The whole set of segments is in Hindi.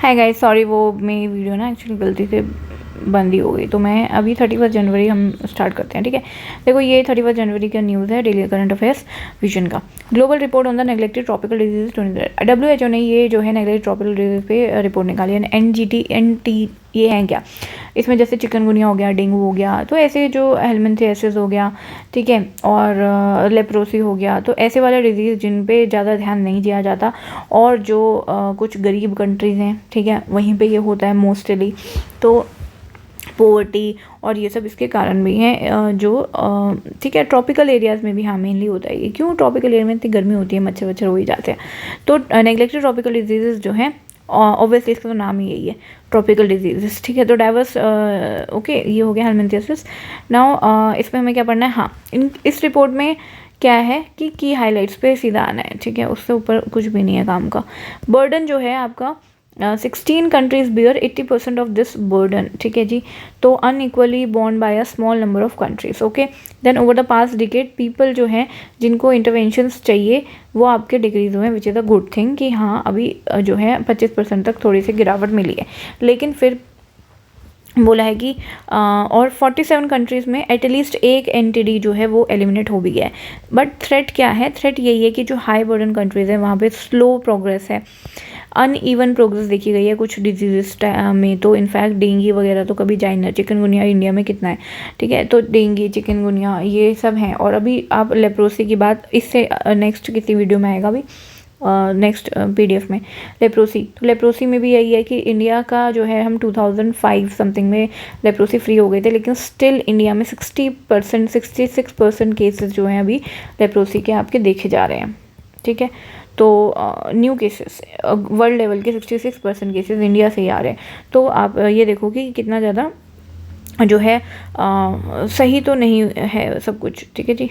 हाय गाइस, सॉरी वो मेरी वीडियो ना एक्चुअली गलती से बंद ही हो गई। तो मैं अभी 31 जनवरी हम स्टार्ट करते हैं, ठीक है। देखो ये 31 जनवरी का न्यूज़ है डेली करंट अफेयर्स विजन का। Global report on the neglected tropical disease 2023। WHO ने ये जो है नेग्लेक्टेड ट्रॉपिकल डिजीज पे रिपोर्ट निकाली है। NGT ये हैं क्या, इसमें जैसे चिकनगुनिया हो गया, डेंगू हो गया, तो ऐसे जो हेलमिंथियासिस हो गया, ठीक है, और लेप्रोसी हो गया, तो ऐसे वाले डिजीज़ जिन पे ज़्यादा ध्यान नहीं दिया जाता और जो कुछ गरीब कंट्रीज़ हैं, ठीक है, वहीं पे ये होता है मोस्टली। तो पोवर्टी और ये सब इसके कारण भी हैं जो ठीक है, ट्रॉपिकल एरियाज़ में भी हाँ मेनली होता है। ये क्यों, ट्रॉपिकल एरिया में इतनी गर्मी होती है, मच्छर वच्छर हो ही जाते हैं। तो नेग्लेक्टेड ट्रॉपिकल डिजीज़ जो हैं, ऑब्वियसली इसका तो नाम ही यही है, ट्रॉपिकल डिजीज़, ठीक है। तो डाइवर्स ओके, ये हो गया हेलमिंथियासिस। नाउ इसमें हमें क्या पढ़ना है, हाँ इस रिपोर्ट में क्या है कि की हाईलाइट्स पे सीधा आना है, ठीक है, उससे ऊपर कुछ भी नहीं है काम का। बर्डन जो है आपका 16 countries bear 80% of this burden, ठीक है जी। तो unequally borne by a small number of countries, okay. Then over the past decade people जो हैं जिनको इंटरवेंशंस चाहिए वो आपके डिक्रीज हुए, which is a good thing कि हाँ अभी जो है 25% तक थोड़ी सी गिरावट मिली है। लेकिन फिर बोला है कि और 47 कंट्रीज़ में एटलीस्ट एक एंटिटी जो है वो एलिमिनेट हो भी गया है। बट थ्रेट क्या है, थ्रेट यही है कि जो हाई बर्डन कंट्रीज़ है वहाँ पे स्लो प्रोग्रेस है, अनइवन प्रोग्रेस देखी गई है कुछ डिजीज़ में। तो इनफैक्ट डेंगू वगैरह तो कभी जा ही ना, चिकनगुनिया इंडिया में कितना है, ठीक है। तो डेंगू, चिकनगुनिया ये सब हैं। और अभी आप लेप्रोसी की बात इससे नेक्स्ट किसी वीडियो में आएगा भी, नेक्स्ट PDF में लेप्रोसी। तो लेप्रोसी में भी यही है कि इंडिया का जो है हम 2005 समथिंग में लेप्रोसी फ्री हो गए थे, लेकिन स्टिल इंडिया में 60% 66% केसेस जो हैं अभी लेप्रोसी के आपके देखे जा रहे हैं, ठीक है। तो न्यू केसेस वर्ल्ड लेवल के 66% केसेस इंडिया से ही आ रहे हैं। तो आप ये देखो कि कितना ज़्यादा जो है सही तो नहीं है सब कुछ, ठीक है जी।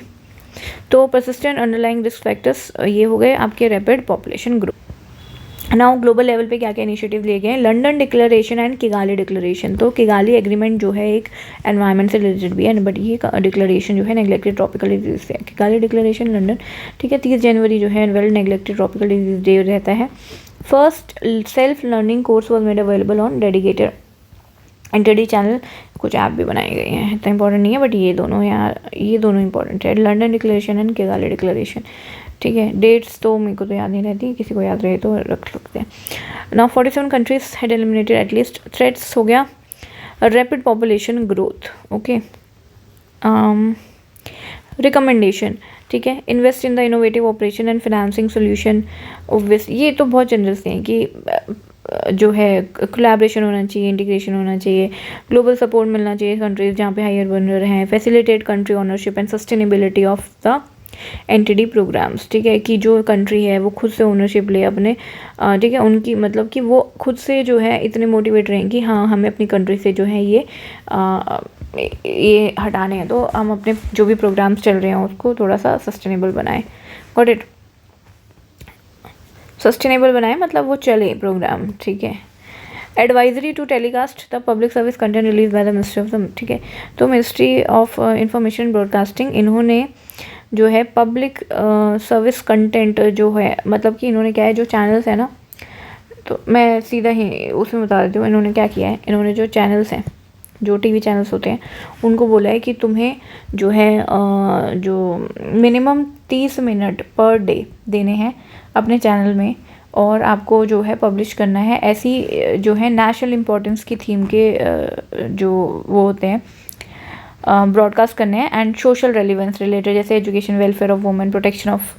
तो परसिस्टेंट अंडरलाइंग रिस्क फैक्टर्स ये हो गए आपके rapid population growth. Now global level पे क्या क्या इनिशिएटिव लिए गए हैं, London declaration and Kigali declaration. तो किगाली एग्रीमेंट जो है एक एनवायरनमेंट से रिलेटेड भी है, बट ये डिक्लेरेशन जो है नेग्लेक्टेड ट्रॉपिकल डिजीज से। किगाली डिक्लेरेशन लंदन, ठीक है। 30 जनवरी जो है world neglected tropical disease day रहता है। First self learning course was made available on dedicated entity channel. कुछ ऐप भी बनाए गए हैं, इतना इंपॉर्टेंट नहीं है, बट ये दोनों यार, ये दोनों इंपॉर्टेंट है, London declaration and Kigali declaration, ठीक है। डेट्स तो मेरे को तो याद नहीं रहती, किसी को याद रहे तो रख सकते हैं। Now 47 countries had eliminated at least. Threats हो गया rapid population growth, okay. Recommendation, ठीक है, invest in the innovative operation and financing solution. Obvious ये तो बहुत जनरल से हैं कि जो है कोलैबोरेशन होना चाहिए, इंटीग्रेशन होना चाहिए, ग्लोबल सपोर्ट मिलना चाहिए कंट्रीज जहाँ पे हायर बर्नर हैं, facilitate country ownership and sustainability of the entity programs, ठीक है, कि जो कंट्री है वो खुद से ओनरशिप ले अपने, ठीक है, उनकी मतलब कि वो खुद से जो है इतने मोटिवेट रहें कि हाँ हमें अपनी कंट्री से जो है ये हटाने हैं, तो हम अपने जो भी प्रोग्राम्स चल रहे हैं उसको थोड़ा सा सस्टेनेबल बनाएं। गॉट इट, सस्टेनेबल बनाए मतलब वो चले प्रोग्राम, ठीक है। Advisory to telecast the public service content release by the ministry of the, ठीक है। तो मिनिस्ट्री ऑफ इंफॉर्मेशन ब्रॉडकास्टिंग इन्होंने जो है पब्लिक सर्विस कंटेंट जो है, मतलब कि इन्होंने क्या है, जो चैनल्स है ना, तो मैं सीधा ही उसमें बता देती हूँ इन्होंने क्या किया है। इन्होंने जो चैनल्स हैं, जो TV चैनल्स होते हैं, उनको बोला है कि तुम्हें जो है जो मिनिमम 30 मिनट पर डे देने हैं अपने चैनल में, और आपको जो है पब्लिश करना है ऐसी जो है नेशनल इम्पोर्टेंस की थीम के जो वो होते हैं ब्रॉडकास्ट करने हैं, एंड सोशल रेलिवेंस रिलेटेड, जैसे education, welfare of women, protection of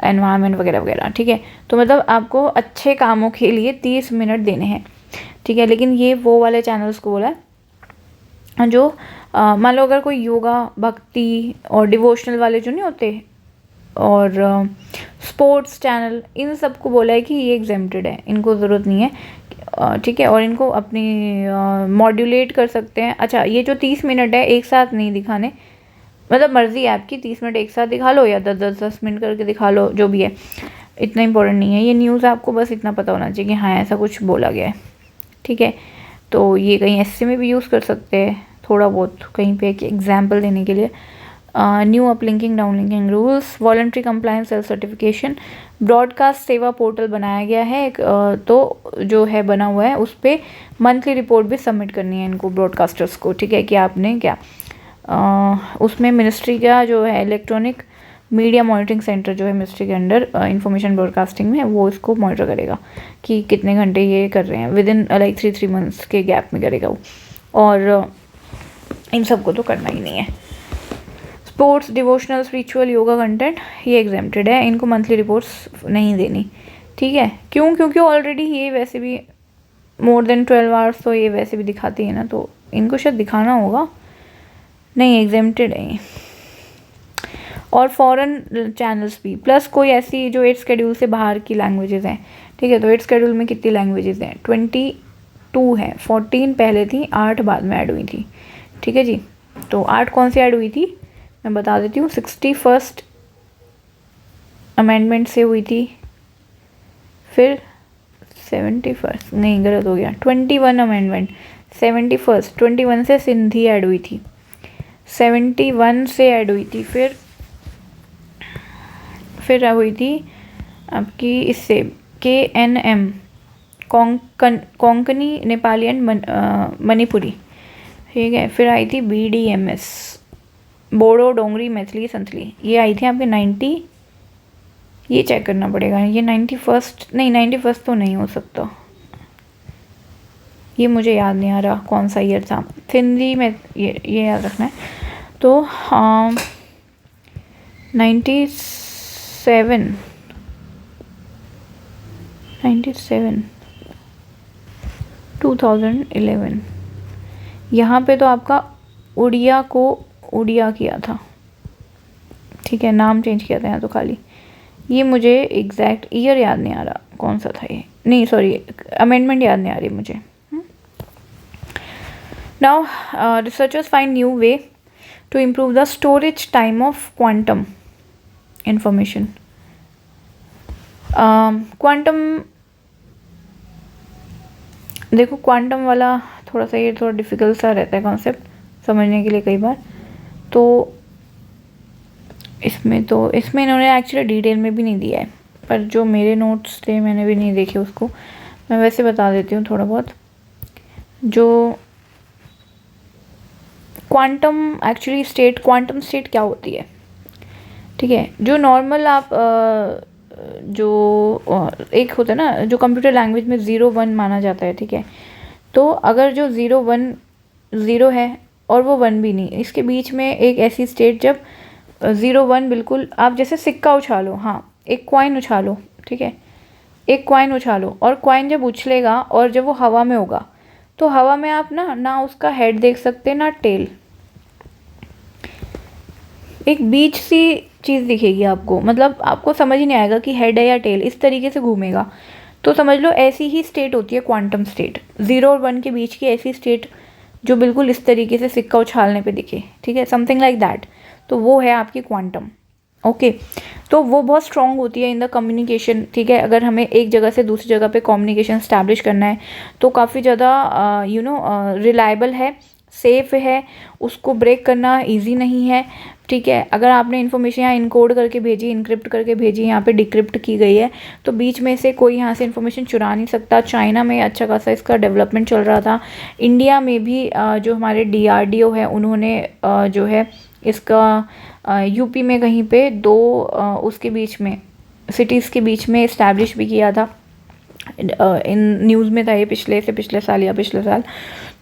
environment वगैरह वगैरह, ठीक है। तो मतलब आपको अच्छे कामों के लिए 30 मिनट देने हैं, ठीक है। लेकिन ये वो वाले चैनल्स को बोला जो मान लो अगर कोई योगा, भक्ति और डिवोशनल वाले जो नहीं होते, और स्पोर्ट्स चैनल, इन सबको बोला है कि ये एग्जेम्प्टेड है, इनको ज़रूरत नहीं है, ठीक है। और इनको अपनी मॉड्यूलेट कर सकते हैं। अच्छा, ये जो 30 मिनट है एक साथ नहीं दिखाने, मतलब मर्ज़ी है आपकी, 30 मिनट एक साथ दिखा लो या 10-10 मिनट करके दिखा लो, जो भी है, इतना इंपॉर्टेंट नहीं है। ये न्यूज़ आपको बस इतना पता होना चाहिए कि हाँ ऐसा कुछ बोला गया है, ठीक है। तो ये कहीं ऐसे में भी यूज़ कर सकते हैं थोड़ा बहुत, कहीं पे एक एग्जाम्पल देने के लिए, new uplinking downlinking rules, voluntary compliance self certification, broadcast सेवा पोर्टल बनाया गया है एक, तो जो है बना हुआ है उस पर मंथली रिपोर्ट भी सबमिट करनी है इनको ब्रॉडकास्टर्स को, ठीक है, कि आपने क्या उसमें मिनिस्ट्री का जो है इलेक्ट्रॉनिक मीडिया मॉनिटरिंग सेंटर जो है मिनिस्ट्री के अंडर इंफॉर्मेशन ब्रॉडकास्टिंग में, वो इसको मॉनिटर करेगा कि कितने घंटे ये कर रहे हैं, विद इन लाइक 3 मंथ्स के गैप में करेगा वो, और इन सबको तो करना ही नहीं है। Sports, devotional, spiritual, yoga content ये एग्जेम्प्टेड है, इनको मंथली रिपोर्ट्स नहीं देनी, ठीक है। क्यों? क्योंकि ऑलरेडी ये वैसे भी मोर देन 12 आवर्स तो ये वैसे भी दिखाती है ना, तो इनको शायद दिखाना होगा, नहीं एग्जेम्प्टेड है ये। और फॉरेन चैनल्स भी, प्लस कोई ऐसी जो 8 शेड्यूल से बाहर की लैंग्वेजेस हैं, ठीक है। तो 8 शेड्यूल में कितनी लैंग्वेजेस हैं? 22 हैं, 14 पहले थी, 8 बाद में ऐड हुई थी, ठीक है जी। तो 8 कौन सी ऐड हुई थी मैं बता देती हूँ। 61st अमेंडमेंट से हुई थी, फिर 71st, नहीं गलत हो गया, 21 अमेंडमेंट, 71st, 21 से सिंधी ऐड हुई थी, 71 से ऐड हुई थी, फिर हुई थी आपकी इससे KNM, कोंकणी, नेपाली एंड मणिपुरी, ठीक है। फिर आई थी BDMS, बोडो, डोंगरी, मैथिली, संथली, ये आई थी आपके 90, ये चेक करना पड़ेगा, ये 91st, नहीं 91st तो नहीं हो सकता, ये मुझे याद नहीं आ रहा कौन सा ईयर था। सिंधी में ये याद रखना है। तो 97 2011, यहाँ पे तो आपका उड़िया को उड़िया किया था, ठीक है, नाम चेंज किया था यहाँ तो खाली, ये मुझे एग्जैक्ट ईयर याद नहीं आ रहा कौन सा था ये, नहीं सॉरी अमेंडमेंट याद नहीं आ रही मुझे। Now researchers find new way to improve the storage time of quantum information. Quantum, देखो क्वांटम वाला थोड़ा सा ये थोड़ा डिफ़िकल्ट सा रहता है कॉन्सेप्ट समझने के लिए कई बार, तो इसमें इन्होंने एक्चुअली डिटेल में भी नहीं दिया है, पर जो मेरे नोट्स थे मैंने भी नहीं देखे उसको, मैं वैसे बता देती हूँ थोड़ा बहुत। जो quantum actually state, quantum state क्या होती है, ठीक है। जो नॉर्मल आप जो एक होता है ना जो कंप्यूटर लैंग्वेज में 0-1 माना जाता है, ठीक है। तो अगर जो 0-1 0 है और वो 1 भी नहीं, इसके बीच में एक ऐसी स्टेट जब 0-1 बिल्कुल, आप जैसे सिक्का उछालो, हाँ एक कॉइन उछालो, ठीक है, एक कॉइन उछालो, और कॉइन जब उछलेगा और जब वो हवा में होगा तो हवा में आप ना उसका हेड देख सकते ना टेल, एक बीच सी चीज़ दिखेगी आपको, मतलब आपको समझ ही नहीं आएगा कि हेड है या टेल, इस तरीके से घूमेगा। तो समझ लो ऐसी ही स्टेट होती है क्वांटम स्टेट, 0 और 1 के बीच की ऐसी स्टेट जो बिल्कुल इस तरीके से सिक्का उछालने पे दिखे, ठीक है, समथिंग लाइक दैट, तो वो है आपकी क्वांटम। ओके, तो वो बहुत स्ट्रॉन्ग होती है इन द कम्युनिकेशन, ठीक है। अगर हमें एक जगह से दूसरी जगह पे कम्युनिकेशन स्टैब्लिश करना है तो काफ़ी ज़्यादा रिलायबल है, सेफ़ है, उसको ब्रेक करना इजी नहीं है, ठीक है। अगर आपने इन्फॉर्मेशन यहाँ इनकोड करके भेजी, इनक्रिप्ट करके भेजी, यहाँ पे डिक्रिप्ट की गई है, तो बीच में से कोई यहाँ से इन्फॉर्मेशन चुरा नहीं सकता। चाइना में अच्छा खासा इसका डेवलपमेंट चल रहा था, इंडिया में भी जो हमारे DRDO है उन्होंने जो है इसका यूपी में कहीं पे 2 उसके बीच में सिटीज़ के बीच में इस्टेब्लिश भी किया था, इन न्यूज़ में था ये पिछले साल या पिछले साल।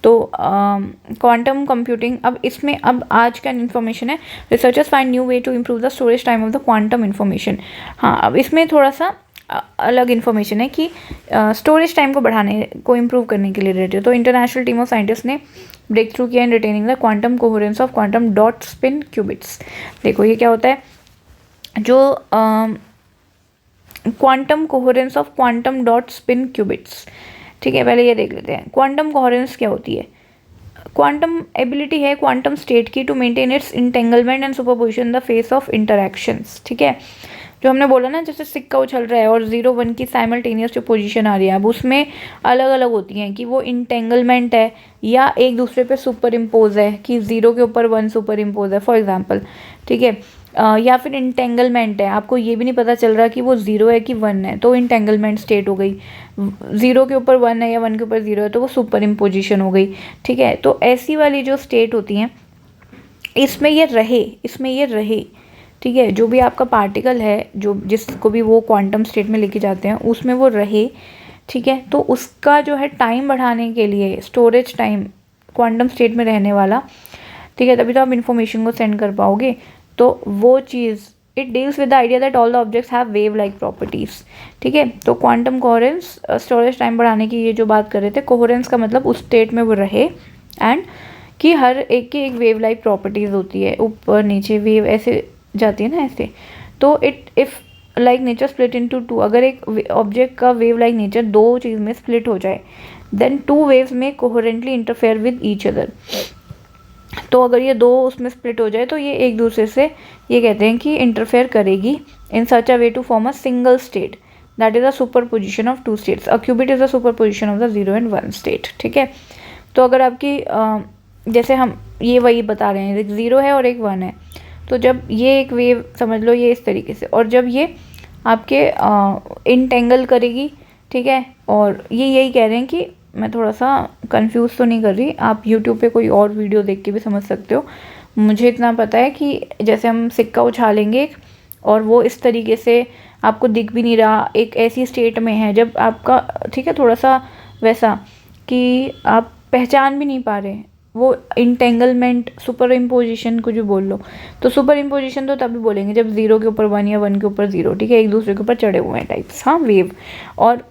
तो क्वांटम कंप्यूटिंग, अब इसमें अब आज का इन्फॉर्मेशन है, researchers find new way to improve the storage time of the quantum information. हाँ, अब इसमें थोड़ा सा अलग इन्फॉर्मेशन है कि स्टोरेज टाइम को बढ़ाने को इम्प्रूव करने के लिए रिलेटेड, तो इंटरनेशनल टीम ऑफ साइंटिस्ट ने ब्रेक थ्रू किया in retaining the quantum coherence of quantum dot spin qubits. देखो ये क्या होता है, जो quantum coherence of quantum dot spin qubits, ठीक है। पहले ये देख लेते हैं क्वांटम कोहेरेंस क्या होती है। क्वांटम एबिलिटी है क्वांटम स्टेट की to maintain its entanglement and superposition the face of interactions, ठीक है। जो हमने बोला ना, जैसे सिक्का उछल रहा है और 0 1 की साइमल्टेनियस जो पोजीशन आ रही है, अब उसमें अलग अलग होती हैं कि वो इंटेंगलमेंट है या एक दूसरे पे सुपर इम्पोज है, कि 0 के ऊपर 1 सुपर इम्पोज है फॉर एग्जांपल, ठीक है। या फिर इंटेंगलमेंट है, आपको ये भी नहीं पता चल रहा कि वो 0 है कि 1 है, तो इंटेंगलमेंट स्टेट हो गई। 0 के ऊपर 1 है या 1 के ऊपर 0 है तो वो सुपर इम्पोजिशन हो गई, ठीक है। तो ऐसी वाली जो स्टेट होती हैं, इसमें ये रहे, ठीक है। जो भी आपका पार्टिकल है, जो जिसको भी वो क्वांटम स्टेट में लेके जाते हैं, उसमें वो रहे, ठीक है। तो उसका जो है टाइम बढ़ाने के लिए, स्टोरेज टाइम क्वांटम स्टेट में रहने वाला, ठीक है, तभी तो आप इन्फॉर्मेशन को सेंड कर पाओगे। तो वो चीज़, it deals with the idea that all the objects have wave like properties, ठीक है। तो क्वांटम कोहेरेंस, स्टोरेज टाइम बढ़ाने की ये जो बात कर रहे थे, कोहेरेंस का मतलब उस स्टेट में वो रहे, एंड कि हर एक की एक वेव लाइक प्रॉपर्टीज़ होती है, ऊपर नीचे वेव ऐसे जाती है ना, ऐसे। तो if like nature split into two, अगर एक ऑब्जेक्ट का वेव लाइक नेचर दो चीज़ में स्प्लिट हो जाए, देन टू वेव्स में coherently interfere with each other. तो अगर ये दो उसमें स्प्लिट हो जाए तो ये एक दूसरे से, ये कहते हैं कि इंटरफेयर करेगी in such a way to form a single state, that is a superposition of two states. A qubit is a superposition of the 0 and 1 state, ठीक है। तो अगर आपकी जैसे हम ये वही बता रहे हैं, एक 0 है और एक 1 है, तो जब ये एक वेव समझ लो ये इस तरीके से, और जब ये आपके इंटेंगल करेगी, ठीक है। और ये यही कह रहे हैं कि, मैं थोड़ा सा कंफ्यूज तो नहीं कर रही, आप यूट्यूब पे कोई और वीडियो देख के भी समझ सकते हो। मुझे इतना पता है कि जैसे हम सिक्का उछालेंगे और वो इस तरीके से आपको दिख भी नहीं रहा, एक ऐसी स्टेट में है जब आपका, ठीक है, थोड़ा सा वैसा कि आप पहचान भी नहीं पा रहे, वो इंटेंगलमेंट, सुपर इम्पोजिशन कुछ भी बोल लो। तो सुपर इम्पोजिशन तो तभी बोलेंगे जब 0 के ऊपर 1 या 1 के ऊपर 0, ठीक है, एक दूसरे के ऊपर चढ़े हुए हैं टाइप्स, हाँ, वेव और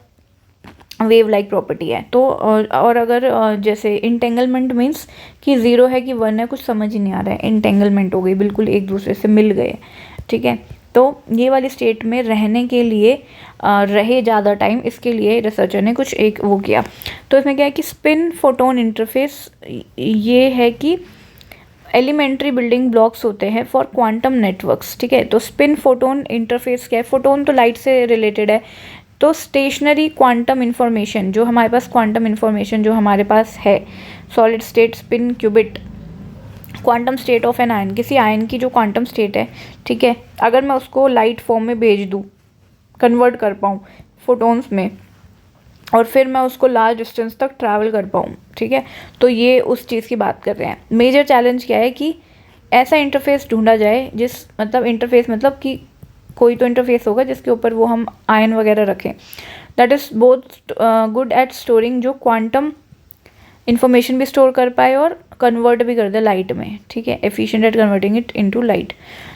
वेव लाइक प्रॉपर्टी है। तो और अगर जैसे इंटेंगलमेंट मीन्स कि 0 है कि 1 है, कुछ समझ ही नहीं आ रहा है, इंटेंगलमेंट हो गई, बिल्कुल एक दूसरे से मिल गए, ठीक है। तो ये वाली स्टेट में रहने के लिए रहे ज़्यादा टाइम, इसके लिए रिसर्चर ने कुछ एक वो किया। तो इसमें क्या है कि स्पिन फोटोन इंटरफेस, ये है कि एलिमेंट्री बिल्डिंग ब्लॉक्स होते हैं फॉर क्वांटम नेटवर्क्स, ठीक है। तो स्पिन फोटोन इंटरफेस क्या है, फोटोन तो लाइट से रिलेटेड है, तो स्टेशनरी क्वांटम इन्फॉर्मेशन, जो हमारे पास क्वांटम इन्फॉर्मेशन जो हमारे पास है, solid state, spin, qubit, quantum state of an ion, किसी आयन की जो क्वांटम स्टेट है, ठीक है, अगर मैं उसको लाइट फॉर्म में भेज दूँ, कन्वर्ट कर पाऊँ फोटोन्स में, और फिर मैं उसको लार्ज डिस्टेंस तक ट्रैवल कर पाऊँ, ठीक है, तो ये उस चीज़ की बात कर रहे हैं। मेजर चैलेंज क्या है कि ऐसा इंटरफेस ढूंढा जाए, जिस मतलब इंटरफेस मतलब कि कोई तो इंटरफेस होगा जिसके ऊपर वो हम आयन वगैरह रखें, that is both good at storing, जो क्वांटम इन्फॉर्मेशन भी स्टोर कर पाए और कन्वर्ट भी कर दे लाइट में, ठीक है, efficient at converting it into light.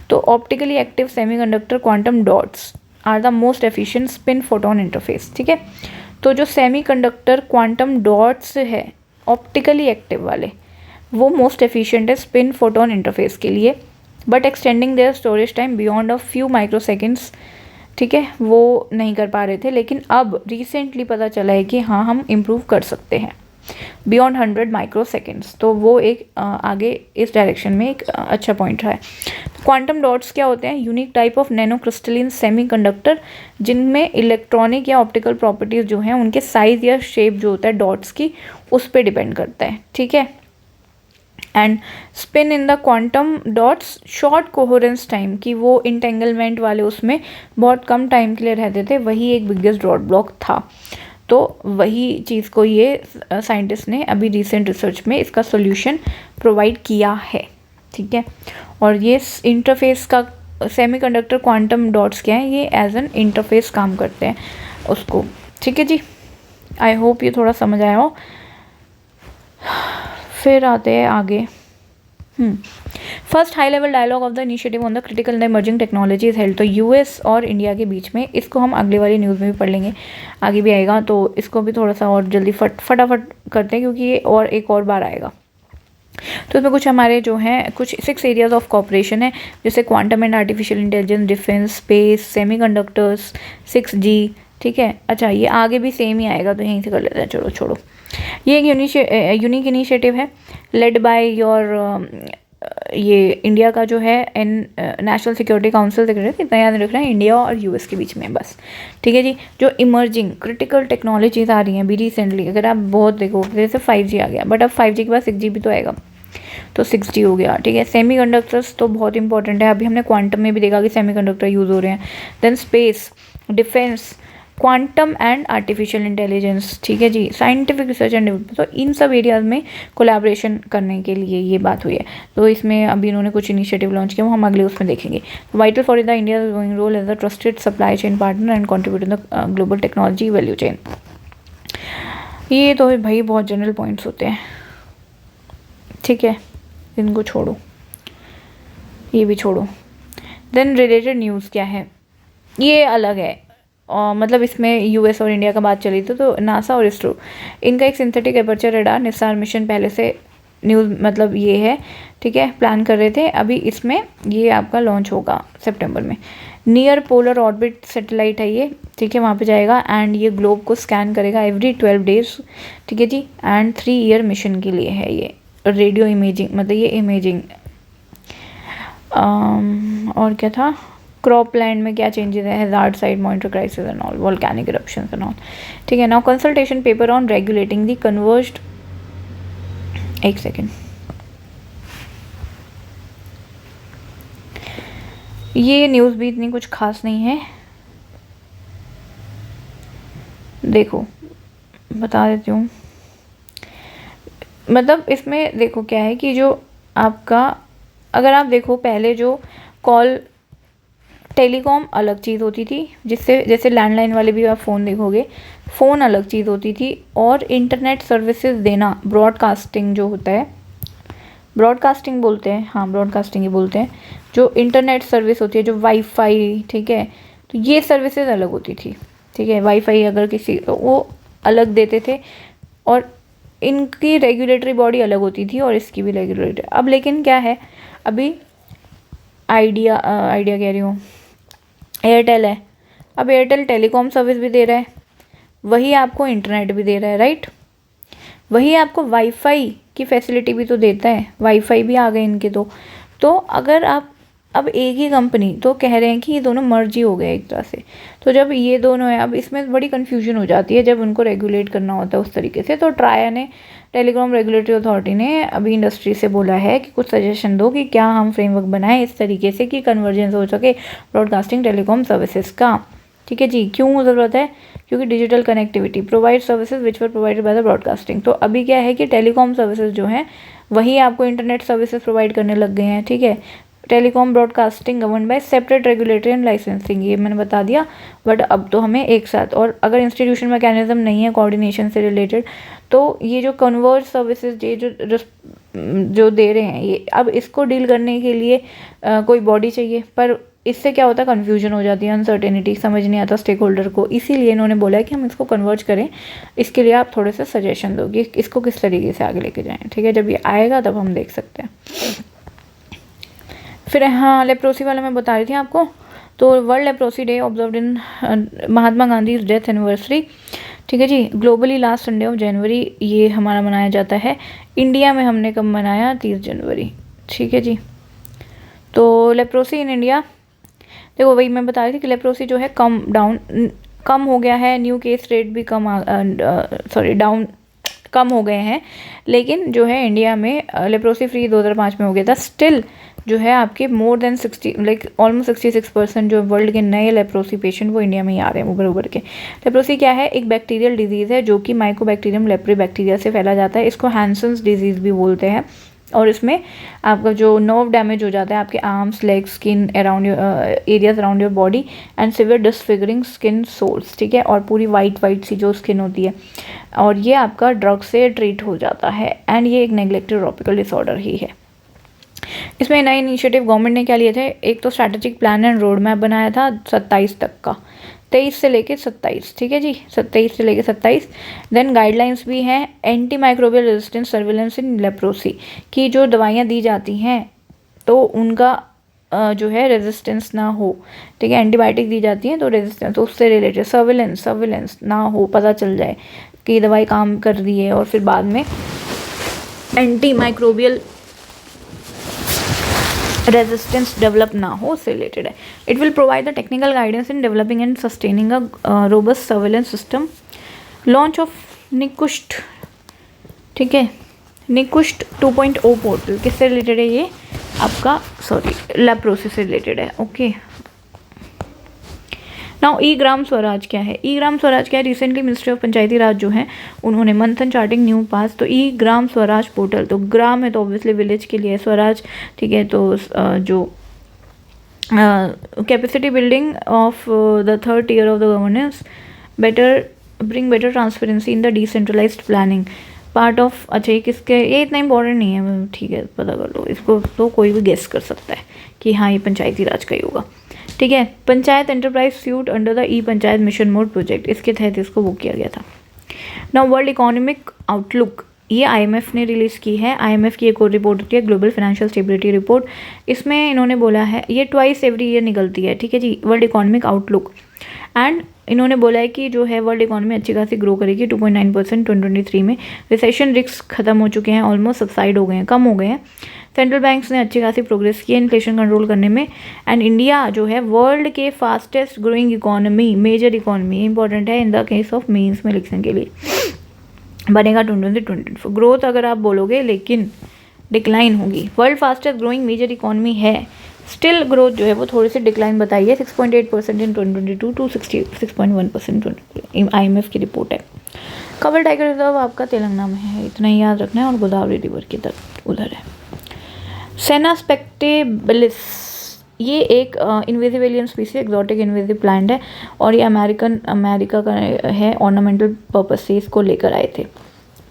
तो optically active semiconductor quantum dots are the most efficient spin photon interface, ठीक है। तो जो सेमीकंडक्टर क्वांटम डॉट्स है ऑप्टिकली एक्टिव वाले, वो मोस्ट एफिशिएंट है स्पिन फोटोन इंटरफेस के लिए, but extending their storage time beyond a few microseconds, ठीक है, वो नहीं कर पा रहे थे, लेकिन अब रिसेंटली पता चला है कि हाँ, हम इम्प्रूव कर सकते हैं बियॉन्ड 100 माइक्रो सेकेंड्स। तो वो एक आगे इस डायरेक्शन में एक अच्छा पॉइंट है। क्वांटम डॉट्स क्या होते हैं, unique type of nano crystalline semiconductor, जिनमें इलेक्ट्रॉनिक या ऑप्टिकल प्रॉपर्टीज़ जो हैं उनके साइज़ या शेप जो होता है डॉट्स की, उस पर डिपेंड करता है, ठीक है। And spin in the quantum dots short coherence time, कि वो इंटेंगलमेंट वाले उसमें बहुत कम टाइम के लिए रहते थे, वही एक बिगेस्ट डॉट ब्लॉक था। तो वही चीज़ को ये साइंटिस्ट ने अभी रिसेंट रिसर्च में इसका सोल्यूशन प्रोवाइड किया है, ठीक है। और ये इंटरफेस का सेमीकंडक्टर क्वांटम डॉट्स क्या है, ये एज एन इंटरफेस काम करते हैं उसको, ठीक है जी। आई होप ये थोड़ा समझ आया हो। फिर आते हैं आगे। First high level dialogue of the initiative on the critical and emerging technologies held, तो यूएस और इंडिया के बीच में, इसको हम अगले वाली न्यूज़ में भी पढ़ लेंगे, आगे भी आएगा, तो इसको भी थोड़ा सा और जल्दी फटाफट करते हैं, क्योंकि ये और एक और बार आएगा। तो इसमें कुछ हमारे जो हैं कुछ 6 एरियाज ऑफ कॉपरेशन है, जैसे quantum and artificial intelligence, defence, space, semiconductors, 6G, ठीक है। अच्छा, ये आगे भी सेम ही आएगा, तो यहीं से कर लेते हैं, चलो छोड़ो। ये एक यूनिक इनिशिएटिव है लेड बाय योर ये इंडिया का जो है नेशनल सिक्योरिटी काउंसिल दिख रहा है, इतना याद रखना है, इंडिया और यूएस के बीच में बस, ठीक है जी। जो इमर्जिंग क्रिटिकल टेक्नोलॉजीज आ रही हैं अभी रिसेंटली, अगर आप बहुत देखो, जैसे 5G आ गया, बट अब 5G के बाद 6G भी तो आएगा, तो 6G हो गया, ठीक है। सेमीकंडक्टर्स तो बहुत इंपॉर्टेंट है, अभी हमने क्वांटम में भी देखा कि सेमीकंडक्टर यूज़ हो रहे हैं। Then space, defence, quantum and artificial intelligence, ठीक है जी, साइंटिफिक रिसर्च एंड डेवलपमेंट, तो इन सब एरियाज में कोलैबोरेशन करने के लिए ये बात हुई है। तो इसमें अभी इन्होंने कुछ इनिशिएटिव लॉन्च किया, वो हम अगले उसमें देखेंगे। Vital for the India going role as a trusted supply chain partner and contribute in the global technology value chain. ये तो भाई बहुत जनरल पॉइंट्स होते हैं, ठीक है, इनको छोड़ो, ये भी छोड़ो। देन रिलेटेड न्यूज़ क्या है, ये अलग है, मतलब इसमें यूएस और इंडिया का बात चली थी, तो नासा और इसरो, इनका एक synthetic aperture radar Nisar mission पहले से न्यूज़ मतलब ये है, ठीक है, प्लान कर रहे थे, अभी इसमें ये आपका लॉन्च होगा सितंबर में। नियर पोलर ऑर्बिट सैटेलाइट है ये, ठीक है, वहाँ पे जाएगा एंड ये ग्लोब को स्कैन करेगा एवरी 12 डेज, ठीक है जी, एंड 3 ईयर मिशन के लिए है ये, रेडियो इमेजिंग, मतलब ये इमेजिंग। और क्या था, क्रॉप लैंड में क्या चेंजेस है, hazard site monitor crisis and all, volcanic eruptions and all, ठीक है। Now consultation paper on regulating the converged, एक सेकेंड, ये न्यूज़ भी इतनी कुछ खास नहीं है, देखो बता देती हूँ, मतलब इसमें देखो क्या है कि जो आपका, अगर आप देखो पहले जो कॉल टेलीकॉम अलग चीज़ होती थी, जिससे जैसे लैंडलाइन वाले भी आप फ़ोन देखोगे, फ़ोन अलग चीज़ होती थी, और इंटरनेट सर्विसेज देना, ब्रॉडकास्टिंग जो होता है, ब्रॉडकास्टिंग बोलते हैं, हाँ ब्रॉडकास्टिंग ही बोलते हैं, जो इंटरनेट सर्विस होती है, जो वाईफाई, ठीक है, तो ये सर्विसेज अलग होती थी, ठीक है। वाईफाई अगर किसी, तो वो अलग देते थे, और इनकी रेगुलेटरी बॉडी अलग होती थी, और इसकी भी रेगुलेटरी। अब लेकिन क्या है, अभी आइडिया कह रही हूँ, एयरटेल है, अब एयरटेल टेलीकॉम सर्विस भी दे रहा है, वही आपको इंटरनेट भी दे रहा है, राइट, वही आपको वाईफाई की फैसिलिटी भी तो देता है, वाईफाई भी आ गए इनके तो अगर आप, अब एक ही कंपनी, तो कह रहे हैं कि ये दोनों मर्जी हो गए एक तरह से, तो जब ये दोनों है, अब इसमें बड़ी कन्फ्यूजन हो जाती है जब उनको रेगुलेट करना होता है उस तरीके से। तो ट्राया ने, टेलीकॉम रेगुलेटरी अथॉरिटी ने अभी इंडस्ट्री से बोला है कि कुछ सजेशन दो कि क्या हम फ्रेमवर्क बनाएं इस तरीके से कि कन्वर्जेंस हो सके ब्रॉडकास्टिंग टेलीकॉम सर्विसेज का, ठीक है जी। क्यों ज़रूरत है, क्योंकि digital connectivity provide services which were provided by the broadcasting. तो अभी क्या है कि टेलीकॉम सर्विसेज जो हैं वही आपको इंटरनेट सर्विसेज प्रोवाइड करने लग गए हैं, ठीक है। Telecom broadcasting govern by separate regulatory and licensing, ये मैंने बता दिया, बट अब तो हमें एक साथ, और अगर इंस्टीट्यूशन मैकेनिज्म नहीं है कोऑर्डिनेशन से रिलेटेड, तो ये जो कन्वर्ज सर्विसेज ये जो दे रहे हैं, ये अब इसको डील करने के लिए कोई बॉडी चाहिए, पर इससे क्या होता है, कन्फ्यूजन हो जाती है, अनसर्टेनिटी, समझ नहीं आता स्टेक होल्डर को, इसीलिए इन्होंने बोला है कि हम इसको कन्वर्ज करें, इसके लिए आप थोड़े से सजेशन दो कि इसको किस तरीके से आगे लेके जाएं, ठीक है। जब ये आएगा तब हम देख सकते हैं। फिर हाँ, लेप्रोसी वाला मैं बता रही थी आपको, तो world leprosy day observed in Mahatma Gandhi death anniversary, ठीक है जी, globally last Sunday of January ये हमारा मनाया जाता है। इंडिया में हमने कब मनाया, 30 जनवरी, ठीक है जी। तो लेप्रोसी इन इंडिया, देखो वही मैं बता रही थी कि लेप्रोसी जो है कम हो गया है, न्यू केस रेट भी कम हो गए हैं, लेकिन जो है इंडिया में लेप्रोसी फ्री 2005 में हो गया था। स्टिल जो है आपके मोर देन 60 लाइक ऑलमोस्ट 66% जो वर्ल्ड के नए लेप्रोसी पेशेंट वो इंडिया में ही आ रहे हैं उभर के। लेप्रोसी क्या है, एक बैक्टीरियल डिजीज़ है जो कि माइकोबैक्टीरियम लेप्री बैक्टीरिया से फैला जाता है, इसको हैंसन्स डिजीज़ भी बोलते हैं, और इसमें आपका जो नर्व डैमेज हो जाता है आपके arms, legs, skin around areas around your body and severe disfiguring skin sores, ठीक है, और पूरी वाइट सी जो स्किन होती है, और ये आपका ड्रग से ट्रीट हो जाता है, एंड ये एक नेग्लेक्टेड ट्रॉपिकल डिसऑर्डर ही है। इसमें नए इनिशिएटिव गवर्नमेंट ने क्या लिए थे, एक तो strategic plan and road map बनाया था 27 तक का, 23 से लेके 27, ठीक है जी, 23 से लेके 27। देन गाइडलाइंस भी हैं, एंटी माइक्रोबियल रेजिस्टेंस सर्विलेंस इन लेप्रोसी की जो दवाइयाँ दी जाती हैं तो उनका जो है रेजिस्टेंस ना हो, ठीक है, एंटीबायोटिक दी जाती हैं तो रेजिस्टेंस, तो उससे रिलेटेड सर्विलेंस ना हो, पता चल जाए कि ये दवाई काम कर रही है, और फिर बाद में एंटी माइक्रोबियल रेजिस्टेंस डेवलप ना हो, उससे रिलेटेड है। It will provide the technical guidance in developing and sustaining a robust surveillance system. Launch of Nikushth, ठीक है, निकुष्ट 2.0 पोर्टल किससे रिलेटेड है ये आपका, सॉरी, लेप्रोसिस से रिलेटेड है। ओके, नाउ ई ग्राम स्वराज क्या है? ई ग्राम स्वराज क्या है? रिसेंटली मिनिस्ट्री ऑफ पंचायती राज जो है उन्होंने मंथन चार्टिंग न्यू पास, तो ई ग्राम स्वराज पोर्टल, तो ग्राम है तो ऑब्वियसली विलेज के लिए, स्वराज, ठीक है, तो जो capacity building of the third tier of the governance, better bring better transparency in the decentralised planning part of. अच्छा, ये किसके, ये इतना इंपॉर्टेंट नहीं है, ठीक है, पता कर लो इसको, तो कोई भी गेस कर सकता है कि हाँ ये पंचायती राज का ही होगा, ठीक है। Panchayat enterprise suit under the E panchayat mission mode project, इसके तहत इसको वो किया गया था। नाउ वर्ल्ड इकोनॉमिक आउटलुक, ये आईएमएफ ने रिलीज़ की है। आईएमएफ की एक और रिपोर्ट होती है, ग्लोबल फाइनेंशियल स्टेबिलिटी रिपोर्ट। इसमें इन्होंने बोला है, ये ट्वाइस एवरी ईयर निकलती है, ठीक है जी, वर्ल्ड इकोनॉमिक आउटलुक। एंड इन्होंने बोला है कि जो है वर्ल्ड इकोनॉमी अच्छी खासी ग्रो करेगी 2.9% 2023 में। रिसेशन रिस्क खत्म हो चुके हैं, ऑलमोस्ट सबसाइड हो गए हैं, कम हो गए हैं। सेंट्रल बैंक्स ने अच्छी खासी प्रोग्रेस की है इन्फ्लेशन कंट्रोल करने में। एंड इंडिया जो है वर्ल्ड के fastest growing economy, major economy, important है in the case of mains में इलेक्शन के लिए, बनेगा 2024। ग्रोथ अगर आप बोलोगे लेकिन डिक्लाइन होगी। World fastest growing major economy है, स्टिल ग्रोथ जो है वो थोड़ी सी डिक्लाइन बताई है, 6.8% इन 2022 टू 66.1% IMF की रिपोर्ट है। कवर टाइगर रिजर्व आपका तेलंगाना में है, इतना ही याद रखना है, और गोदावरी रिवर की तट उधर है। सेना स्पेक्टेबिलिस, ये एक invasive alien species, exotic invasive plant है, और ये अमेरिका का है, ऑर्नामेंटल पर्पज से इसको लेकर आए थे,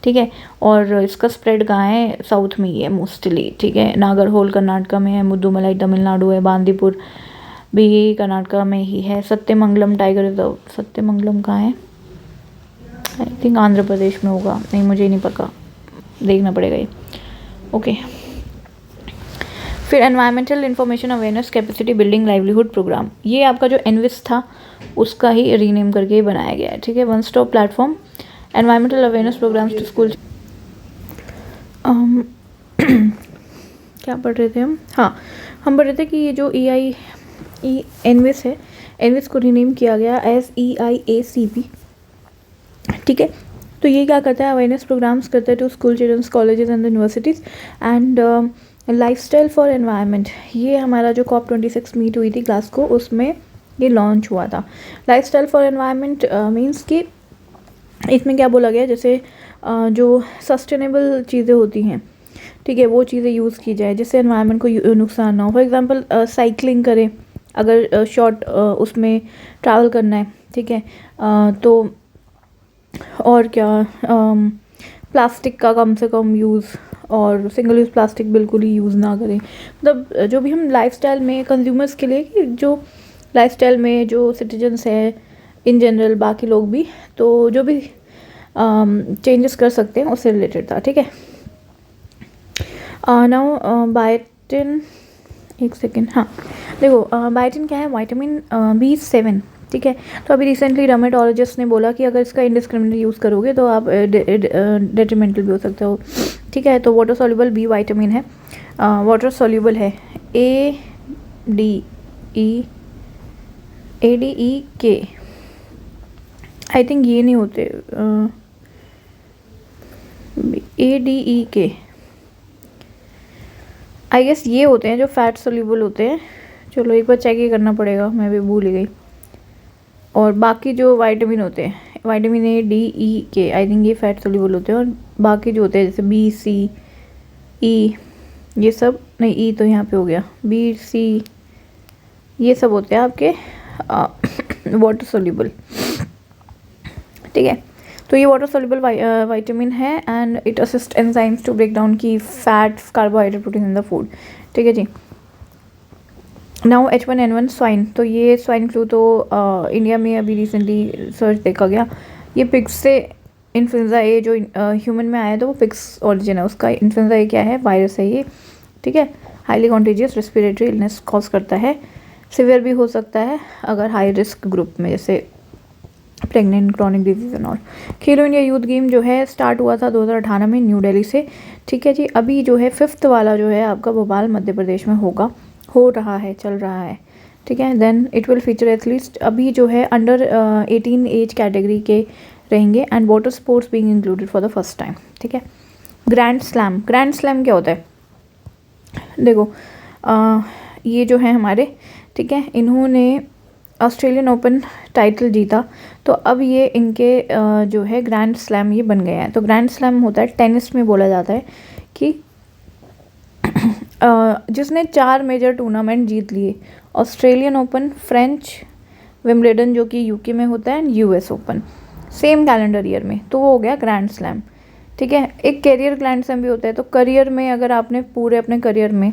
ठीक है। और इसका स्प्रेड कहाँ है? साउथ में ही है मोस्टली, ठीक है। नागरहोल कर्नाटका में है, मुद्दुमलाई तमिलनाडु है, बांदीपुर भी कर्नाटका में ही है। सत्यमंगलम टाइगर रिजर्व, सत्यमंगलम कहाँ है? आई थिंक आंध्र प्रदेश में होगा, नहीं मुझे नहीं पता, देखना पड़ेगा ये। ओके, फिर environmental information awareness capacity building livelihood programme, ये आपका जो एनविस था उसका ही रीनेम करके बनाया गया है, ठीक है। One stop platform environmental awareness programmes to school. क्या पढ़ रहे थे हम? हाँ, हम पढ़ रहे थे कि ये जो एनविस है, एनविस को रीनेम किया गया एज EIACP, ठीक है। तो ये क्या करता है? अवेयरनेस प्रोग्राम्स करता है to school childrens, colleges and universities. And lifestyle for environment, ये हमारा जो COP26 मीट हुई थी ग्लासगो, उसमें ये लॉन्च हुआ था। लाइफस्टाइल फॉर एनवायरनमेंट मीन्स कि इसमें क्या बोला गया, जैसे जो सस्टेनेबल चीज़ें होती हैं, ठीक है, वो चीज़ें यूज़ की जाए जिससे एनवायरनमेंट को नुकसान ना हो। फॉर एग्जांपल साइकिलिंग करें, अगर शॉर्ट उसमें ट्रैवल करना है, ठीक है, तो और क्या, प्लास्टिक का कम से कम यूज़, और सिंगल यूज़ प्लास्टिक बिल्कुल ही यूज़ ना करें। मतलब जो भी हम लाइफस्टाइल में कंज्यूमर्स के लिए, कि जो लाइफस्टाइल में जो सिटीजन्स है इन जनरल, बाकी लोग भी, तो जो भी चेंजेस कर सकते हैं उससे रिलेटेड था, ठीक है। नाउ बायोटिन, एक सेकेंड, हाँ देखो, बायोटिन क्या है? विटामिन B7, ठीक है। तो अभी रिसेंटली डर्मेटोलॉजिस्ट ने बोला कि अगर इसका इंडिस्क्रिमिनेट यूज़ करोगे तो आप डेट्रीमेंटल भी हो सकते हो, ठीक है। तो वाटर सॉल्युबल B विटामिन है, वाटर सॉल्युबल है, ADEK, आई थिंक ये नहीं होते, ADEK आई गेस ये होते हैं जो फैट सोल्यूबल होते हैं। चलो एक बार चेक ही करना पड़ेगा, मैं भी भूल ही गई। और बाकी जो विटामिन होते हैं, विटामिन ADEK, आई थिंक ये फैट सोल्यूबल होते हैं, और बाकी जो होते हैं जैसे B, C, E, ये सब नहीं, E तो यहाँ पे हो गया, B, C, ये सब होते हैं आपके वाटर सोल्यूबल, ठीक है। तो ये वाटर सोल्यूबल विटामिन है, and it assist enzymes to break down की fats, carbohydrate, protein in the food, ठीक है जी। नाउ H1N1 स्वाइन, तो ये स्वाइन फ्लू तो इंडिया में अभी रिसेंटली रिसर्च देखा गया, ये पिग्स से इन्फ्लुएंजा ए जो ह्यूमन में आया था वो पिग्स ओरिजिन है उसका। इन्फ्लुएंजा ए क्या है? वायरस है ये, ठीक है। Highly contagious respiratory illness cause करता है, सिवियर भी हो सकता है अगर हाई रिस्क ग्रुप में, जैसे pregnant, chronic disease and all. Khelo India youth game जो है स्टार्ट हुआ था 2018 में न्यू दिल्ली से, ठीक है जी। अभी जो है 5th वाला जो है आपका भोपाल मध्य प्रदेश में होगा, हो रहा है, चल रहा है, ठीक है। Then it will feature athletes अभी जो है अंडर 18 एज कैटेगरी के रहेंगे and water sports being included for the first time, ठीक है। ग्रैंड स्लैम, ग्रैंड स्लैम क्या होता है? देखो ये जो है हमारे, ठीक है, इन्होंने ऑस्ट्रेलियन ओपन टाइटल जीता, तो अब ये इनके जो है ग्रैंड स्लैम ये बन गए हैं। तो ग्रैंड स्लैम होता है टेनिस में, बोला जाता है कि जिसने 4 मेजर टूर्नामेंट जीत लिए, ऑस्ट्रेलियन ओपन, फ्रेंच, विम्बलडन जो कि यूके में होता है, and US open same calendar year में, तो वो हो गया ग्रैंड स्लैम, ठीक है। एक करियर ग्रैंड स्लैम भी होता है, तो करियर में अगर आपने पूरे अपने करियर में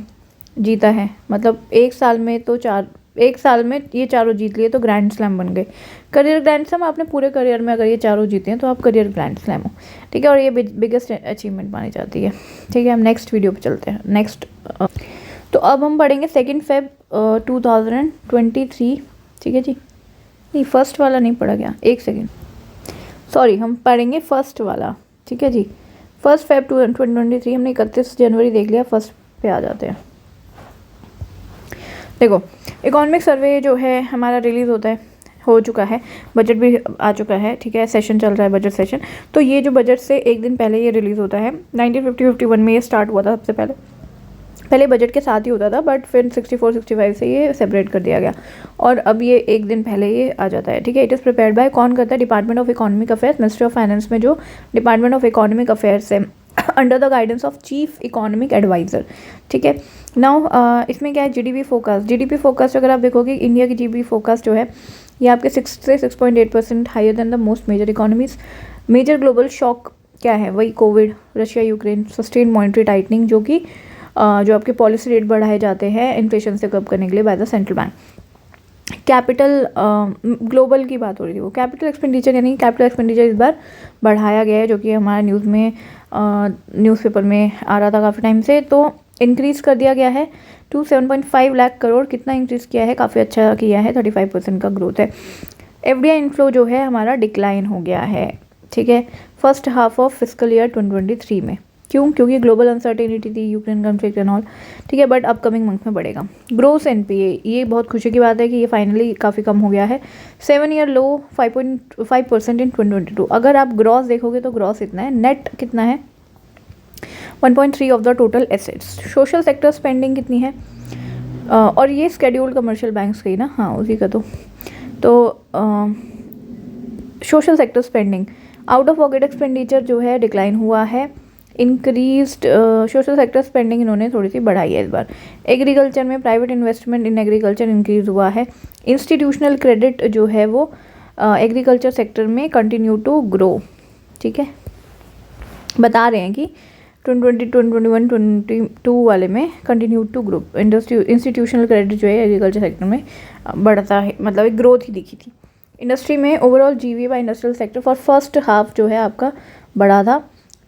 जीता है, मतलब एक साल में ये चारों जीत लिए तो ग्रैंड स्लैम बन गए। करियर ग्रैंड स्लैम, आपने पूरे करियर में अगर ये चारों जीते हैं तो आप करियर ग्रैंड स्लैम हो, ठीक है। और ये बिगेस्ट अचीवमेंट मानी जाती है, ठीक है। हम नेक्स्ट वीडियो पे चलते हैं। नेक्स्ट तो अब हम पढ़ेंगे 2 Feb 2023, ठीक है जी। नहीं, फर्स्ट वाला नहीं पढ़ा गया, एक सेकेंड, सॉरी, हम पढ़ेंगे फर्स्ट वाला, ठीक है जी। 1 Feb 2023, हमने 31 जनवरी देख लिया, फर्स्ट पे आ जाते हैं। देखो, इकोनॉमिक सर्वे जो है हमारा रिलीज़ होता है, हो चुका है, बजट भी आ चुका है, ठीक है। सेशन चल रहा है, बजट सेशन। तो ये जो बजट से एक दिन पहले ये रिलीज़ होता है, 1950-51 में ये स्टार्ट हुआ था। सबसे पहले बजट के साथ ही होता था, बट फिर 64-65 से ये सेपरेट कर दिया गया, और अब ये एक दिन पहले ये आ जाता है, ठीक है। इट इज़ प्रिपेयर्ड बाय, कौन करता है? Department of economic affairs, ministry of finance में जो डिपार्टमेंट ऑफ इकोनॉमिक अफेयर्स है, under the guidance of chief economic adviser, ठीक है। नाउ इसमें क्या है? जीडीपी फोकस अगर आप देखोगे, इंडिया की जीडीपी फोकस जो है ये आपके 6 से 6.8% higher than the most major economies. Major global shock क्या है? वही covid, Russia Ukraine, sustain monetary tightening, जो कि जो आपके पॉलिसी रेट बढ़ाए जाते हैं इन्फ्लेशन से कब करने के लिए by the central bank. Capital global की बात हो रही थी, वो कैपिटल एक्सपेंडिचर, यानी कैपिटल एक्सपेंडिचर इस बार बढ़ाया गया है, जो कि हमारा न्यूज़पेपर में आ रहा था काफ़ी टाइम से। तो इंक्रीज़ कर दिया गया है टू 7.5 लाख करोड़। कितना इंक्रीज़ किया है? काफ़ी अच्छा किया है, 35% का ग्रोथ है। एफडीआई इनफ्लो जो है हमारा डिक्लाइन हो गया है, ठीक है, first half of fiscal year 2023 में। क्यों? क्योंकि ग्लोबल अनसर्टेनिटी थी, यूक्रेन कॉन्फ्लिक्ट एंड ऑल, ठीक है, बट अपकमिंग मंथ में बढ़ेगा। ग्रोस एनपीए, ये बहुत खुशी की बात है कि ये फाइनली काफ़ी कम हो गया है, 7 ईयर लो 5.5% इन 2022। अगर आप ग्रॉस देखोगे तो ग्रॉस इतना है, नेट कितना है? 1.3 of the total assets. Social sector spending कितनी है? और ये स्केड्यूल्ड कमर्शियल बैंक्स की ना, हाँ उसी का। तो social sector spending, out of pocket expenditure जो है डिक्लाइन हुआ है, इंक्रीज्ड सोशल सेक्टर स्पेंडिंग इन्होंने थोड़ी सी बढ़ाई है इस बार। एग्रीकल्चर में private investment in agriculture increase हुआ है। इंस्टीट्यूशनल क्रेडिट जो है वो एग्रीकल्चर सेक्टर में कंटिन्यू टू ग्रो, ठीक है। बता रहे हैं कि 2020, 2021, 2022 वाले में continue to grow institutional credit जो है एग्रीकल्चर सेक्टर में बढ़ता है, मतलब एक ग्रोथ ही दिखी थी। इंडस्ट्री में overall GV by industrial sector for first half जो है आपका बढ़ा था,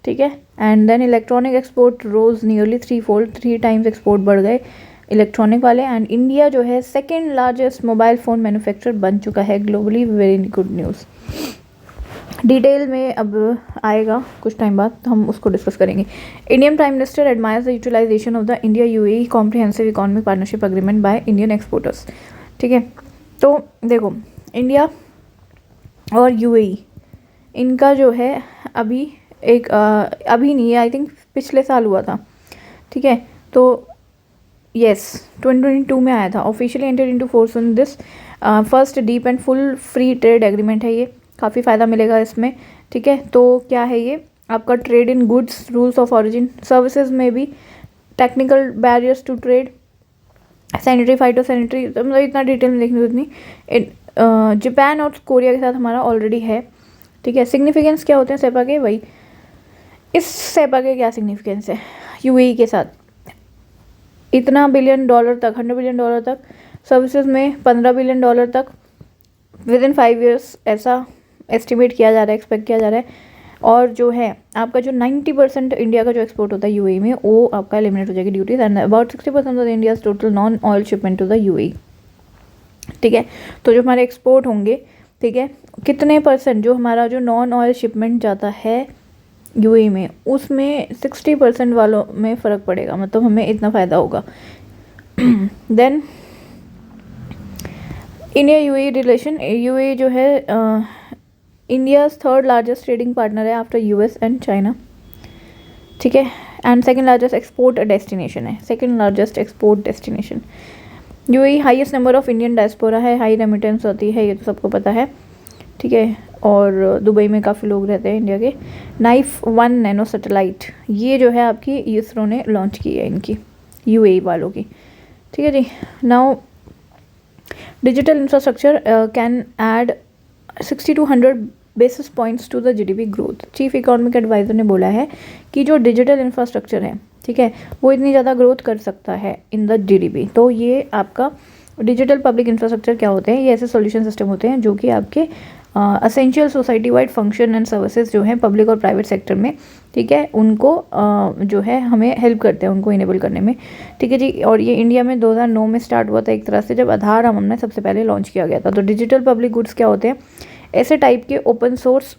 ठीक है। And then electronic export rose nearly 3 times export बढ़ गए इलेक्ट्रॉनिक वाले। एंड इंडिया जो है second largest mobile phone manufacturer बन चुका है globally, very good news. Detail में अब आएगा कुछ टाइम बाद, तो हम उसको डिस्कस करेंगे। Indian prime minister admires the utilisation of the India UAE comprehensive economic partnership agreement by Indian exporters, ठीक है। तो देखो, इंडिया और यूएई इनका जो है अभी एक अभी नहीं है, आई थिंक पिछले साल हुआ था, ठीक है। तो यस 2022 में आया था, officially entered into force on this first deep and full free trade agreement है ये, काफ़ी फ़ायदा मिलेगा इसमें, ठीक है। तो क्या है ये आपका? Trade in goods, rules of origin, services में भी, technical barriers to trade, sanitary, phyto sanitary, मतलब इतना डिटेल में देखने उतनी। जापान और कोरिया के साथ हमारा ऑलरेडी है, ठीक है। सिग्निफिकेंस क्या होते हैं सेपा के? वही, इस सेपा के क्या सिग्निफिकेंस है यूएई के साथ? इतना $1 बिलियन तक, $100 बिलियन तक, सर्विसेज में $15 बिलियन तक विद इन 5 ईयर्स, ऐसा एस्टिमेट किया जा रहा है, एक्सपेक्ट किया जा रहा है। और जो है आपका जो 90% इंडिया का जो एक्सपोर्ट होता है यूएई में, वो आपका एलिमिनेट हो जाएगी duties, and about 60% of India's total non oil shipment to the UAE, ठीक है। तो जो हमारे एक्सपोर्ट होंगे, ठीक है, कितने परसेंट जो हमारा जो नॉन ऑयल शिपमेंट जाता है यूएई में, उसमें 60% वालों में फ़र्क पड़ेगा, मतलब हमें इतना फ़ायदा होगा। Then India UAE relation, UAE जो है India third largest trading partner है आफ्टर यूएस एंड चाइना, ठीक है, and second largest export destination है, second largest export destination. UAE highest number of Indian diaspora है, हाई रेमिटेंस होती है, ये तो सबको पता है, ठीक है, और दुबई में काफ़ी लोग रहते हैं इंडिया के। नाइफ 1 नैनो सैटेलाइट, ये जो है आपकी इसरो ने लॉन्च की है इनकी, यूएई वालों की, ठीक है जी। Now digital infrastructure can add 60 to 100 basis points to the GDP growth. Chief economic adviser ने बोला है कि जो डिजिटल इंफ्रास्ट्रक्चर है, ठीक है, वो इतनी ज़्यादा ग्रोथ कर सकता है इन द जीडीपी। तो ये आपका डिजिटल पब्लिक इंफ्रास्ट्रक्चर क्या होते हैं, ये ऐसे सॉल्यूशन सिस्टम होते हैं जो कि आपके essential society wide function and services जो हैं पब्लिक और प्राइवेट सेक्टर में, ठीक है, उनको जो है हमें हेल्प करते हैं उनको इनेबल करने में, ठीक है जी। और ये इंडिया में 2009 में स्टार्ट हुआ था एक तरह से, जब आधार हमने सबसे पहले लॉन्च किया गया था। तो डिजिटल पब्लिक गुड्स क्या होते हैं, ऐसे टाइप के ओपन सोर्स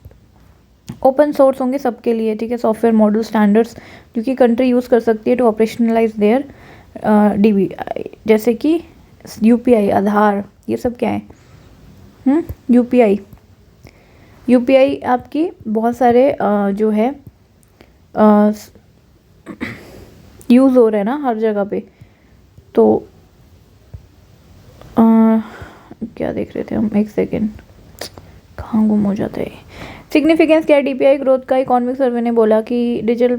होंगे सबके लिए, ठीक है, सॉफ्टवेयर मॉडल स्टैंडर्ड्स जो कि कंट्री यूज़ कर सकती है टू ऑपरेशनलाइज देयर डीबी, जैसे कि यूपीआई, आधार, ये सब क्या है, यूपीआई आपकी बहुत सारे जो है यूज़ हो रहे हैं ना हर जगह पे। तो क्या देख रहे थे हम, एक सेकेंड, कहाँ गुम हो जाता है। सिग्निफिकेंस क्या है डीपीआई ग्रोथ का, इकोनॉमिक सर्वे ने बोला कि डिजिटल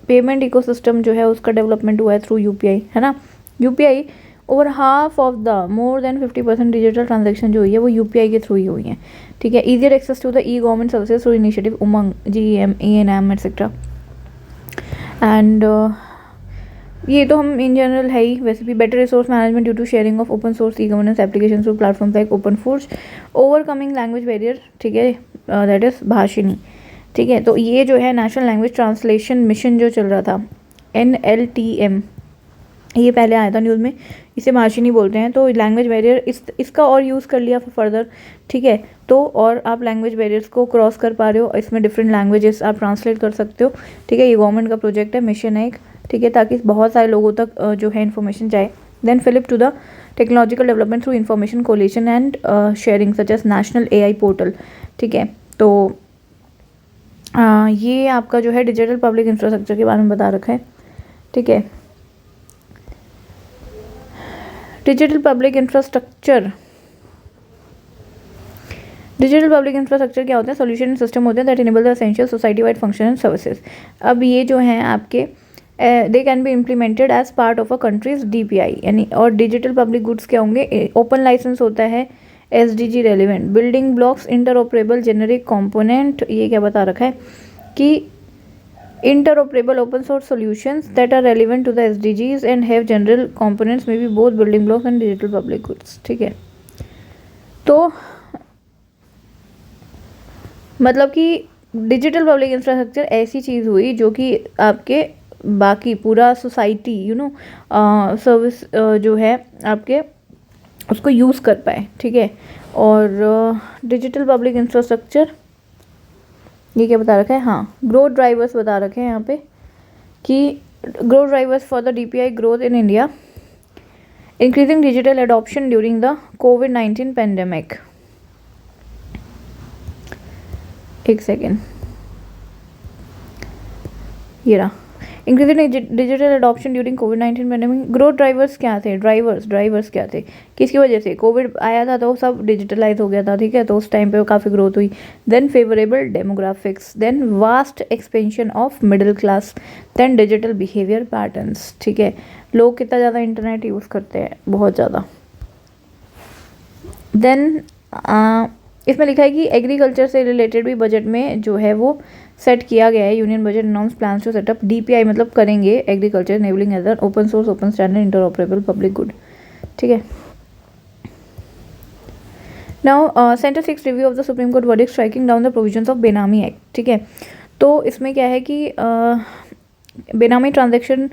पेमेंट इकोसिस्टम जो है उसका डेवलपमेंट हुआ है थ्रू यूपीआई, है ना। UPI over half of the more than 50% digital transaction जो हुई है वो यूपीआई के थ्रू ही हुई है, ठीक है। Easier access to the e government services through initiative Umang, GEM, ANM etcetera. And ये तो हम इन जनरल है ही, वैसे भी better resource management due to sharing of open source e governance application through platform like open force, overcoming language barrier, ठीक है, दैट इज़ भाषिनी, ठीक है। तो ये जो है नेशनल लैंग्वेज ट्रांसलेशन मिशन जो चल रहा था, NLTM, ये पहले आया था न्यूज़ में, इसे भाषिनी बोलते हैं। तो लैंग्वेज बैरियर इसका और यूज़ कर लिया फर्दर, ठीक है। तो और आप लैंग्वेज बैरियर्स को क्रॉस कर पा रहे हो, इसमें डिफरेंट लैंग्वेजेस आप ट्रांसलेट कर सकते हो, ठीक है। ये गवर्नमेंट का प्रोजेक्ट है, मिशन है एक, ठीक है, ताकि बहुत सारे लोगों तक जो है इन्फॉर्मेशन जाए। Then fillip to the technological development through information collation and sharing such as national AI portal, ठीक है। तो ये आपका जो है डिजिटल पब्लिक इंफ्रास्ट्रक्चर के बारे में बता रखा है, ठीक है। डिजिटल पब्लिक इंफ्रास्ट्रक्चर क्या होता है, सॉल्यूशन सिस्टम होते हैं that enable the essential society wide function and services. अब ये जो हैं आपके they can be implemented as part of a countries DPI, यानी। और डिजिटल पब्लिक गुड्स क्या होंगे, ओपन लाइसेंस होता है, SDG relevant, building blocks, interoperable generic component, ये क्या बता रखा है कि interoperable open source solutions that are relevant to the SDGs and have general components may be both building blocks and digital public goods, ठीक है। तो मतलब कि डिजिटल पब्लिक इंफ्रास्ट्रक्चर ऐसी चीज़ हुई जो कि आपके बाकी पूरा सोसाइटी सर्विस जो है आपके उसको यूज़ कर पाए, ठीक है। और डिजिटल पब्लिक इंफ्रास्ट्रक्चर ये क्या बता रखा है, हाँ, ग्रोथ ड्राइवर्स बता रखे हैं यहाँ पे कि growth drivers for the DPI growth in India, increasing digital adoption during the COVID-19 pandemic. एक सेकेंड, ये रहा, increasing digital adoption during COVID-19 pandemic. Growth drivers क्या थे, ड्राइवर्स क्या थे, किसकी वजह से, कोविड आया था तो सब डिजिटलाइज हो गया था, ठीक है, तो उस टाइम पे काफ़ी ग्रोथ हुई। Then favourable demographics, then vast expansion of middle class, then digital behaviour patterns, ठीक है, लोग कितना ज़्यादा इंटरनेट यूज़ करते हैं, बहुत ज़्यादा। देन इसमें लिखा है कि एग्रीकल्चर से रिलेटेड भी बजट में जो है वो सेट किया गया है, union budget announce plans to set up DPI, मतलब करेंगे agriculture enabling as an open source open standard interoperable public good, ठीक है। Now centre seeks review of the supreme court verdict striking down the provisions of benami act, ठीक है। तो इसमें क्या है कि बेनामी ट्रांजेक्शन,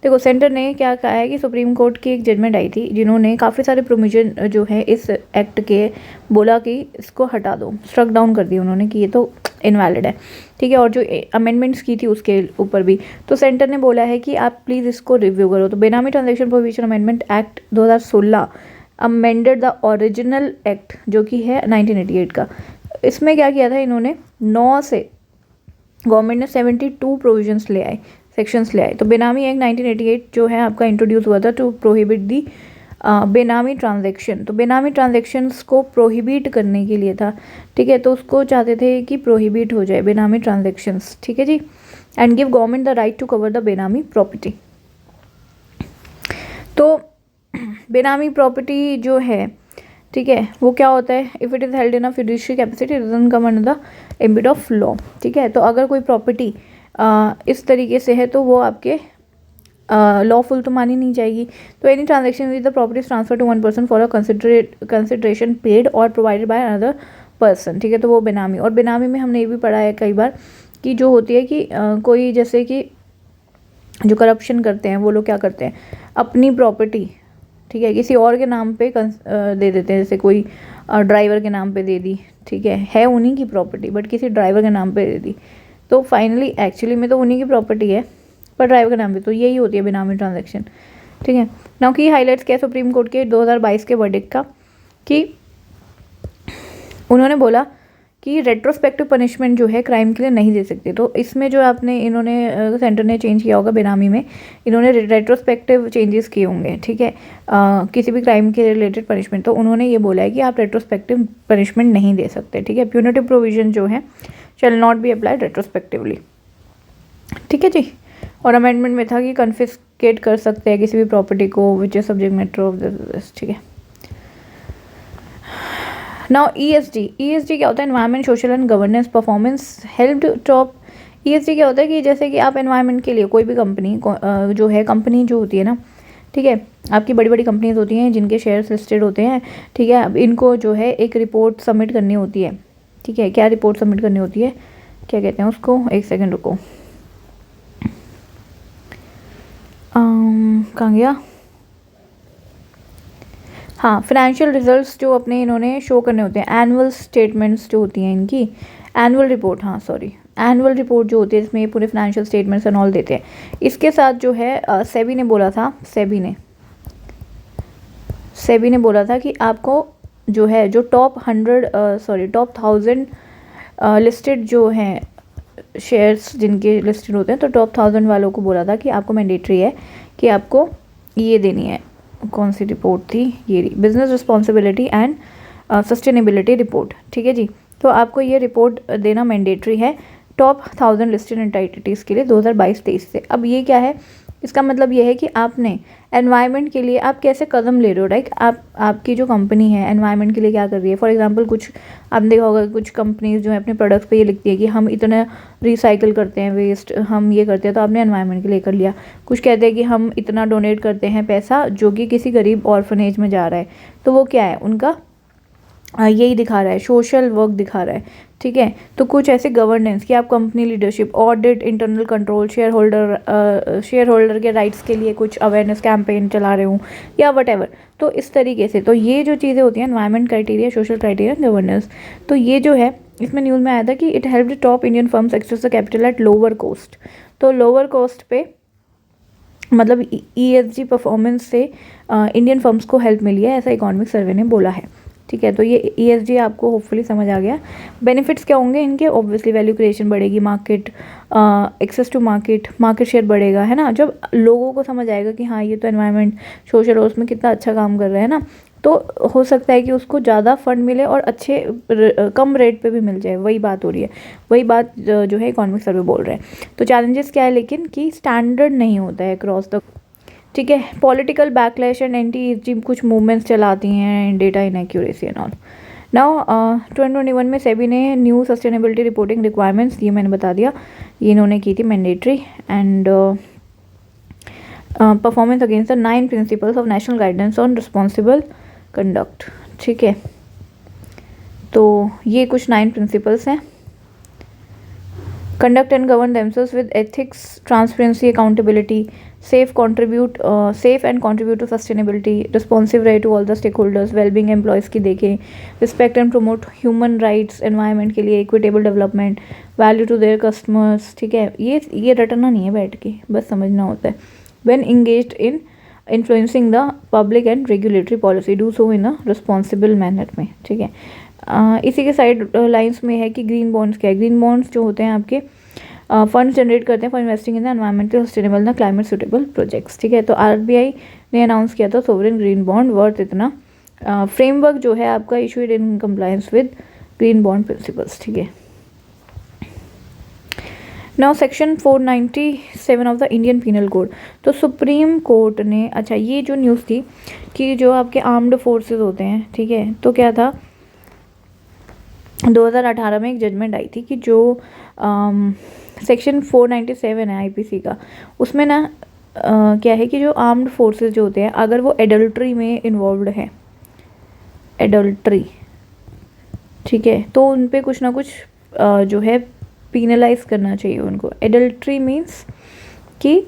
देखो सेंटर ने क्या कहा है कि सुप्रीम कोर्ट की एक जजमेंट आई थी जिन्होंने काफ़ी सारे प्रोविजन जो है इस एक्ट के बोला कि इसको हटा दो, स्ट्रक डाउन कर दिया उन्होंने कि ये तो इनवैलिड है, ठीक है। और जो अमेंडमेंट्स की थी उसके ऊपर भी, तो सेंटर ने बोला है कि आप प्लीज़ इसको रिव्यू करो। तो बेनामी transaction provision amendment act 2016 amended the original act जो कि है 1988 का। इसमें क्या किया था इन्होंने, 9 से गवर्नमेंट ने 72 प्रोविजंस ले आए, सेक्शंस ले आए। तो बेनामी एक्ट 1988 जो है आपका इंट्रोड्यूस हुआ था टू प्रोहिबिट दी बेनामी ट्रांजैक्शन। तो बेनामी ट्रांजैक्शंस को प्रोहिबिट करने के लिए था, ठीक है। तो उसको चाहते थे कि प्रोहिबिट हो जाए बेनामी ट्रांजैक्शंस, ठीक है जी। And give government the right to cover the benami property. तो बेनामी प्रॉपर्टी जो है, ठीक है, वो क्या होता है, if it is held in a fiduciary capacity it doesn't come under the ambit of law, ठीक है। तो अगर कोई प्रॉपर्टी इस तरीके से है तो वो आपके लॉफुल तो मानी नहीं जाएगी। तो any transaction with the property transfer to one person for a consideration paid और प्रोवाइडेड बाय अनदर पर्सन, ठीक है। तो वो बेनामी, और बेनामी में हमने ये भी पढ़ा है कई बार कि जो होती है कि कोई जैसे कि जो करप्शन करते हैं वो लोग क्या करते हैं, अपनी प्रॉपर्टी, ठीक है, किसी और के नाम पे दे देते हैं। जैसे कोई ड्राइवर के नाम पे दे दी, ठीक है उन्हीं की प्रॉपर्टी बट किसी ड्राइवर के नाम पे दे दी। तो फाइनली एक्चुअली में तो उन्हीं की प्रॉपर्टी है पर ड्राइवर के नाम पे, तो यही होती है बेनामी ट्रांजैक्शन, ठीक है। नाउ की हाईलाइट्स क्या सुप्रीम कोर्ट के 2022 के वर्डिक्ट का, कि उन्होंने बोला कि रेट्रोस्पेक्टिव पनिशमेंट जो है क्राइम के लिए नहीं दे सकते। तो इसमें जो आपने इन्होंने सेंटर ने चेंज किया होगा बेनामी में, इन्होंने रेट्रोस्पेक्टिव चेंजेस किए होंगे, ठीक है, किसी भी क्राइम के रिलेटेड पनिशमेंट। तो उन्होंने ये बोला है कि आप रेट्रोस्पेक्टिव पनिशमेंट नहीं दे सकते, ठीक है। प्यूनिटिव प्रोविजन जो है shall not be applied retrospectively, ठीक है जी। और अमेंडमेंट में था कि कन्फिस्केट कर सकते हैं किसी भी प्रॉपर्टी को which is subject matter of this, ठीक है। नाउ ESG क्या होता है, environment social and governance performance helped top. ESG क्या होता है कि जैसे कि आप एनवायरनमेंट के लिए कोई भी कंपनी जो है, कंपनी जो होती है ना, ठीक है, आपकी बड़ी बड़ी कंपनीज होती हैं जिनके शेयर्स लिस्टेड होते हैं, ठीक है। अब इनको जो है एक रिपोर्ट सबमिट करनी होती है, ठीक है। क्या रिपोर्ट सबमिट करनी होती है, क्या कहते हैं उसको, एक सेकेंड रुको, कहाँ गया, हाँ, फाइनेंशियल रिजल्ट्स जो अपने इन्होंने शो करने होते हैं, एनुअल स्टेटमेंट्स जो होती हैं इनकी, एनुअल रिपोर्ट, हाँ सॉरी, एनुअल रिपोर्ट जो होती है इसमें पूरे फाइनेंशियल स्टेटमेंट्स एंड ऑल देते हैं। इसके साथ जो है सेबी ने बोला था, सेबी ने बोला था कि आपको जो है जो टॉप 1000 लिस्टेड जो हैं शेयर्स जिनके लिस्टेड होते हैं, तो टॉप 1000 वालों को बोला था कि आपको मैंडेटरी है कि आपको ये देनी है, कौन सी रिपोर्ट थी, ये business responsibility and sustainability report, ठीक है जी। तो आपको ये रिपोर्ट देना मैंडेटरी है टॉप 1000 लिस्टेड एंटिटीज़ के लिए 2022-23 से। अब ये क्या है, इसका मतलब ये है कि आपने एनवायरनमेंट के लिए आप कैसे कदम ले रहे हो, राइट। आपकी जो कंपनी है एनवायरनमेंट के लिए क्या कर रही है। फॉर एग्जांपल कुछ आपने देखा होगा, कुछ कंपनीज जो है अपने प्रोडक्ट्स पे ये लिखती है कि हम इतना रिसाइकिल करते हैं वेस्ट, हम ये करते हैं, तो आपने एनवायरनमेंट के लिए कर लिया। कुछ कहते हैं कि हम इतना डोनेट करते हैं पैसा जो कि किसी गरीब ऑर्फनेज में जा रहा है, तो वो क्या है, उनका यही दिखा रहा है, सोशल वर्क दिखा रहा है, ठीक है। तो कुछ ऐसे गवर्नेंस कि आप company leadership, audit, internal control, share holder के राइट्स के लिए कुछ अवेयरनेस कैंपेन चला रहे हूँ या वट। तो इस तरीके से, तो ये जो चीज़ें होती हैं environment criteria, social criteria, governance, तो ये जो है इसमें न्यूज़ में आया था कि it help top Indian firms access the capital at lower cost. तो लोअर कॉस्ट पे मतलब ESG परफॉर्मेंस से इंडियन फर्म्स को हेल्प मिली है, ऐसा इकोनॉमिक सर्वे ने बोला है, ठीक है। तो ये ESG आपको होपफुली समझ आ गया। बेनिफिट्स क्या होंगे इनके, ऑब्वियसली वैल्यू क्रिएशन बढ़ेगी, market access to market share बढ़ेगा, है ना। जब लोगों को समझ आएगा कि हाँ ये तो एनवायरनमेंट सोशल और उसमें कितना अच्छा काम कर रहा है ना, तो हो सकता है कि उसको ज़्यादा फंड मिले और अच्छे कम रेट पे भी मिल जाए। वही बात हो रही है, वही बात जो है इकोनॉमिक सर्वे बोल रहे हैं। तो चैलेंजेस क्या है, लेकिन कि स्टैंडर्ड नहीं होता है अक्रॉस द, ठीक है। पॉलिटिकल बैकलैश एंड एंटी कुछ मूवमेंट्स चलाती हैं, data inaccuracy and all. Now 2021 में सेबी ने न्यू सस्टेनेबिलिटी रिपोर्टिंग रिक्वायरमेंट्स, ये मैंने बता दिया, ये इन्होंने की थी mandatory, and performance against the 9 principles of national guidance on responsible conduct, ठीक है। तो ये कुछ 9 प्रिंसिपल्स हैं। Conduct and govern themselves with ethics, transparency, accountability, safe and contribute to sustainability, responsive रहे to all the stakeholders, wellbeing employees की देखें, respect and promote human rights, environment के लिए equitable development, value to their customers, ठीक है। ये रटना नहीं है बैठ के, बस समझना होता है। When engaged in influencing the public and regulatory policy, do so in a responsible manner में, ठीक है। इसी के साइड लाइंस में है कि ग्रीन बॉन्ड्स क्या है। ग्रीन बॉन्ड्स जो होते हैं आपके फंड्स जनरेट करते हैं for investing in the environmental sustainable the climate suitable projects, ठीक है। तो आरबीआई ने अनाउंस किया था सोवरेन ग्रीन बॉन्ड वर्थ इतना, फ्रेमवर्क जो है आपका issued in compliance with green bond principles, ठीक है। Now section 497 of the Indian penal code. तो सुप्रीम कोर्ट ने, अच्छा ये जो न्यूज़ थी कि जो आपके आर्म्ड फोर्सेस होते हैं, ठीक है, तो क्या था 2018 में एक जजमेंट आई थी कि जो सेक्शन 497 है आईपीसी का, उसमें ना क्या है कि जो आर्म्ड फोर्सेस जो होते हैं अगर वो एडल्ट्री में इन्वॉल्व्ड है, एडल्ट्री, ठीक है, तो उन पे कुछ ना कुछ जो है पीनलाइज करना चाहिए उनको। एडल्ट्री मीन्स कि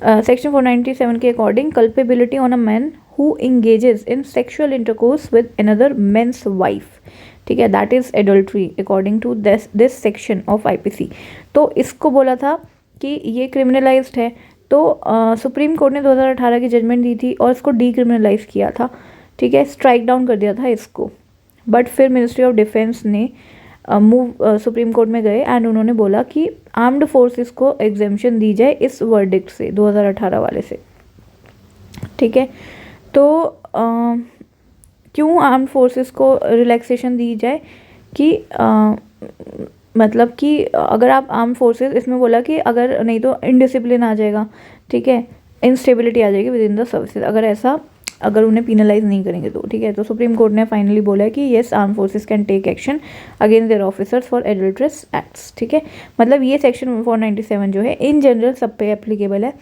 सेक्शन 497 के according culpability on a man who engages in sexual intercourse with another men's wife, ठीक है, that is adultery according to this section of IPC. तो इसको बोला था कि ये क्रिमिनलाइज्ड है। तो सुप्रीम कोर्ट ने 2018 की जजमेंट दी थी और इसको डीक्रिमिनलाइज किया था, ठीक है, स्ट्राइक डाउन कर दिया था इसको। बट फिर मिनिस्ट्री ऑफ डिफेंस ने सुप्रीम कोर्ट में गए एंड उन्होंने बोला कि आर्म्ड फोर्सेस को एग्जेम्पशन दी जाए इस वर्डिक्ट से, 2018 वाले से, ठीक है। तो क्यों आर्म्ड फोर्सेस को रिलैक्सेशन दी जाए कि मतलब कि अगर आप आर्म्ड फोर्सेस, इसमें बोला कि अगर नहीं तो इनडिसिप्लिन आ जाएगा, ठीक है, इंस्टेबिलिटी आ जाएगी विद इन द सर्विसेज, अगर उन्हें पीनलाइज नहीं करेंगे तो, ठीक है। तो सुप्रीम कोर्ट ने फाइनली बोला है कि yes arm forces can take action against their officers for adulterous acts, ठीक है। मतलब ये सेक्शन 497 जो है इन जनरल सब पे एप्लीकेबल है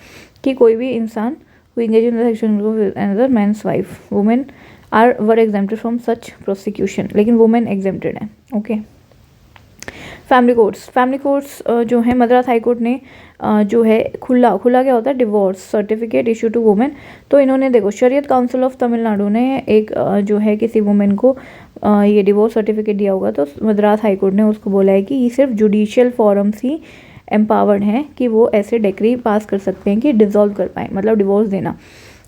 कि कोई भी इंसान who engage in the section another man's wife, women were exempted from such prosecution, लेकिन वुमेन एग्जेम्प्टेड है, ओके। फैमिली कोर्ट्स जो है मद्रास हाई कोर्ट ने जो है खुला क्या होता है, divorce certificate issue to women. तो इन्होंने देखो शरीयत काउंसिल ऑफ तमिलनाडु ने एक जो है किसी वुमेन को ये डिवोर्स सर्टिफिकेट दिया होगा, तो मद्रास हाई कोर्ट ने उसको बोला है कि ये सिर्फ जुडिशियल फॉरम्स ही एम्पावर्ड हैं कि वो ऐसे डिक्री पास कर सकते हैं कि डिज़ोल्व कर पाएँ, मतलब डिवोर्स देना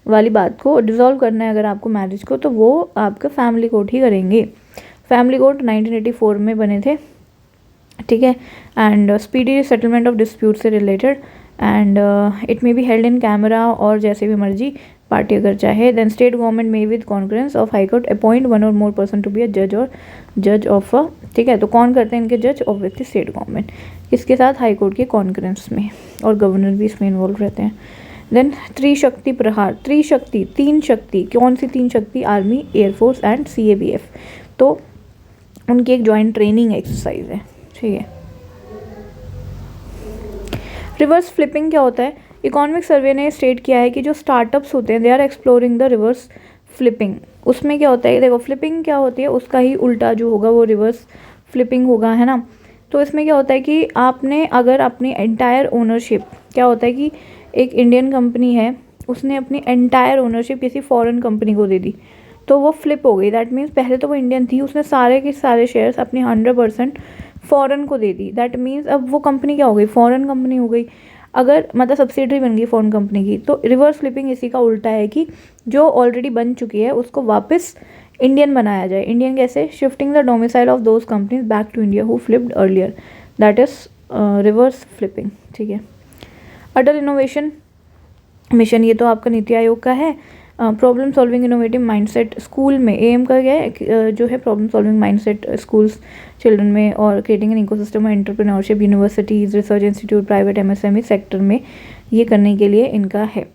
वाली बात को डिज़ोल्व करना है अगर आपको मैरिज को, तो वो आपका फैमिली कोर्ट ही करेंगे। फैमिली कोर्ट 1984 में बने थे, ठीक है, and speedy settlement of dispute से रिलेटेड, and it may be held in camera और जैसे भी मर्जी पार्टी अगर चाहे। देन स्टेट गवर्नमेंट में with conference of high court appoint one or more person to be a जज और जज ऑफ अ, ठीक है। तो कौन करते हैं इनके जज, ऑब्वियसली स्टेट गवर्नमेंट, इसके साथ हाई कोर्ट के कॉन्फ्रेंस में, और गवर्नर भी इसमें इन्वॉल्व रहते हैं। देन त्रिशक्ति प्रहार, तीन शक्ति, कौन सी तीन शक्ति, आर्मी, एयरफोर्स एंड CABF, तो उनकी एक जॉइंट ट्रेनिंग एक्सरसाइज है, ठीक है। रिवर्स फ्लिपिंग क्या होता है, इकोनॉमिक सर्वे ने स्टेट किया है कि जो स्टार्टअप्स होते हैं they are exploring the reverse flipping. उसमें क्या होता है, देखो फ्लिपिंग क्या होती है, उसका ही उल्टा जो होगा वो रिवर्स फ्लिपिंग होगा, है ना। तो इसमें क्या होता है कि आपने अगर अपनी एंटायर ओनरशिप, क्या होता है कि एक इंडियन कंपनी है, उसने अपनी एंटायर ओनरशिप किसी फॉरेन कंपनी को दे दी, तो वो फ्लिप हो गई। दैट मीन्स पहले तो वो इंडियन थी, उसने सारे के सारे शेयर्स अपने 100% फॉरेन को दे दी। दैट मीन्स अब वो कंपनी क्या हो गई, फॉरेन कंपनी हो गई, अगर मतलब सब्सिडरी बन गई फॉरेन कंपनी की। तो रिवर्स फ्लिपिंग इसी का उल्टा है कि जो ऑलरेडी बन चुकी है उसको वापस इंडियन बनाया जाए। इंडियन कैसे, shifting the domicile of those companies back to India who flipped earlier, that is reverse flipping, ठीक है। अटल इनोवेशन मिशन, ये तो आपका नीति आयोग का है। Problem solving innovative mindset school में, एम का क्या है जो है problem solving mindset schools children में, और creating an ecosystem of entrepreneurship universities, research institute, private MSME sector में, ये करने के लिए इनका है,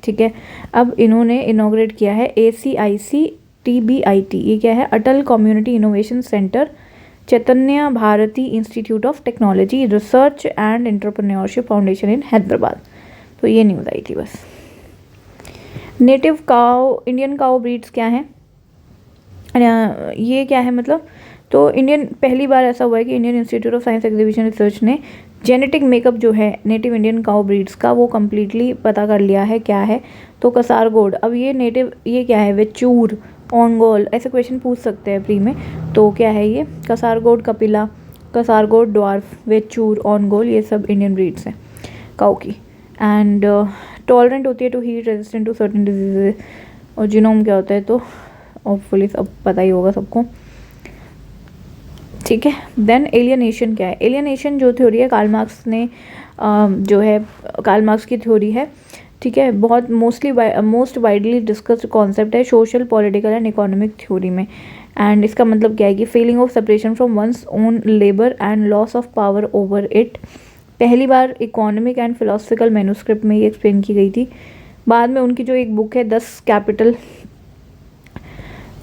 ठीक है। अब इन्होंने इनॉग्रेट किया है ACIC TBIT, ये क्या है, Atal community innovation centre, Chaitanya Bharati institute of technology, research and entrepreneurship foundation in Hyderabad. तो ये न्यूज़ आई थी बस। नेटिव काउ, इंडियन काउ ब्रीड्स क्या हैं, ये क्या है मतलब, तो इंडियन, पहली बार ऐसा हुआ है कि Indian institute of science exhibition research ने जेनेटिक मेकअप जो है नेटिव इंडियन काउ ब्रीड्स का वो कम्प्लीटली पता कर लिया है क्या है। तो कसारगोड, अब ये नेटिव, ये क्या है, वेचूर, ओंगोल, ऐसे क्वेश्चन पूछ सकते हैं प्री में। तो क्या है ये, कसारगोड कपिला, कसारगोड ड्वार्फ, वेचूर, ओंगोल, ये सब इंडियन ब्रीड्स हैं काउ की। एंड टॉलरेंट होती है to heat, resistant to certain diseases. और जीनोम क्या होता है, तो होपफुली सब पता ही होगा सबको, ठीक है। देन एलियनेशन क्या है, एलियनेशन जो थ्योरी है कार्ल मार्क्स ने जो है कार्ल मार्क्स की थ्योरी है, ठीक है। बहुत मोस्ट वाइडली डिस्कस्ड कॉन्सेप्ट है social, political and economic theory में। एंड इसका मतलब क्या है कि feeling of separation from one's own labour and loss of power over it. पहली बार इकोनॉमिक एंड फिलोसफिकल मैन्युस्क्रिप्ट में ये एक्सप्लेन की गई थी। बाद में उनकी जो एक बुक है 10 कैपिटल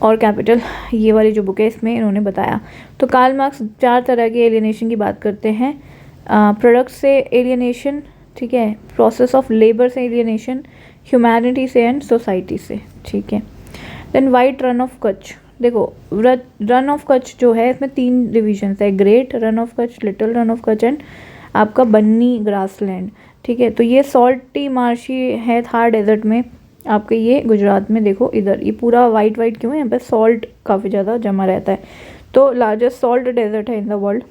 और कैपिटल, ये वाली जो बुक है इसमें इन्होंने बताया। तो कार्ल मार्क्स 4 तरह के एलियनेशन की बात करते हैं। प्रोडक्ट से एलियनेशन, ठीक है, प्रोसेस ऑफ लेबर से एलियनेशन, ह्यूमैनिटी से एंड सोसाइटी से, ठीक है। Then white run of Kutch, देखो रन ऑफ कच्छ जो है इसमें 3 डिविजन्स है, great run of Kutch, little run of Kutch and आपका बन्नी ग्रासलैंड, ठीक है। तो ये सॉल्टी मार्शी है थार डेजर्ट में आपके, ये गुजरात में देखो इधर ये पूरा वाइट वाइट क्यों है, यहाँ पे सॉल्ट काफ़ी ज़्यादा जमा रहता है। तो लार्जेस्ट सॉल्ट डेजर्ट है इन द वर्ल्ड,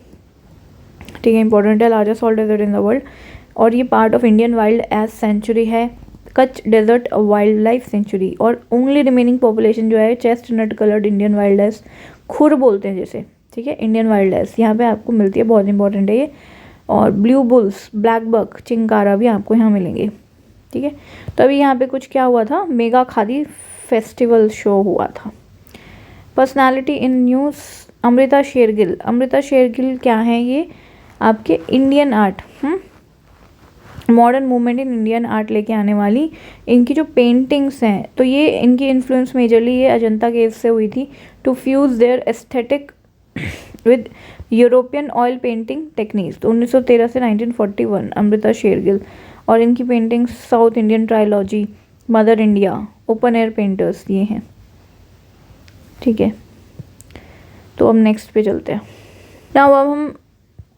ठीक है, इंपॉर्टेंट है, largest salt desert in the world. और ये part of Indian wild ass sanctuary है, Kutch desert wildlife sanctuary. और ओनली रिमेनिंग पॉपुलेशन जो है chestnut coloured Indian wild ass, खुर बोलते हैं जैसे, ठीक है, इंडियन वाइल्ड एस यहाँ पे आपको मिलती है, बहुत इंपॉर्टेंट है ये। और blue bulls, black buck, chinkara भी आपको यहाँ मिलेंगे, ठीक है। तो अभी यहाँ पे कुछ क्या हुआ था, मेगा खादी फेस्टिवल शो हुआ था। Personality in news, Amrita Shergil, Amrita Shergil क्या है, ये आपके Indian art, modern movement in Indian art लेके आने वाली इनकी जो पेंटिंग्स हैं, तो ये इनकी इन्फ्लुएंस मेजरली ये अजंता केव से हुई थी to fuse their aesthetic with European oil painting techniques. तो 1913 से 1941 अमृता शेरगिल। और इनकी paintings south Indian trilogy, mother India, open air painters ये हैं, ठीक है। तो अब नेक्स्ट पे चलते हैं ना।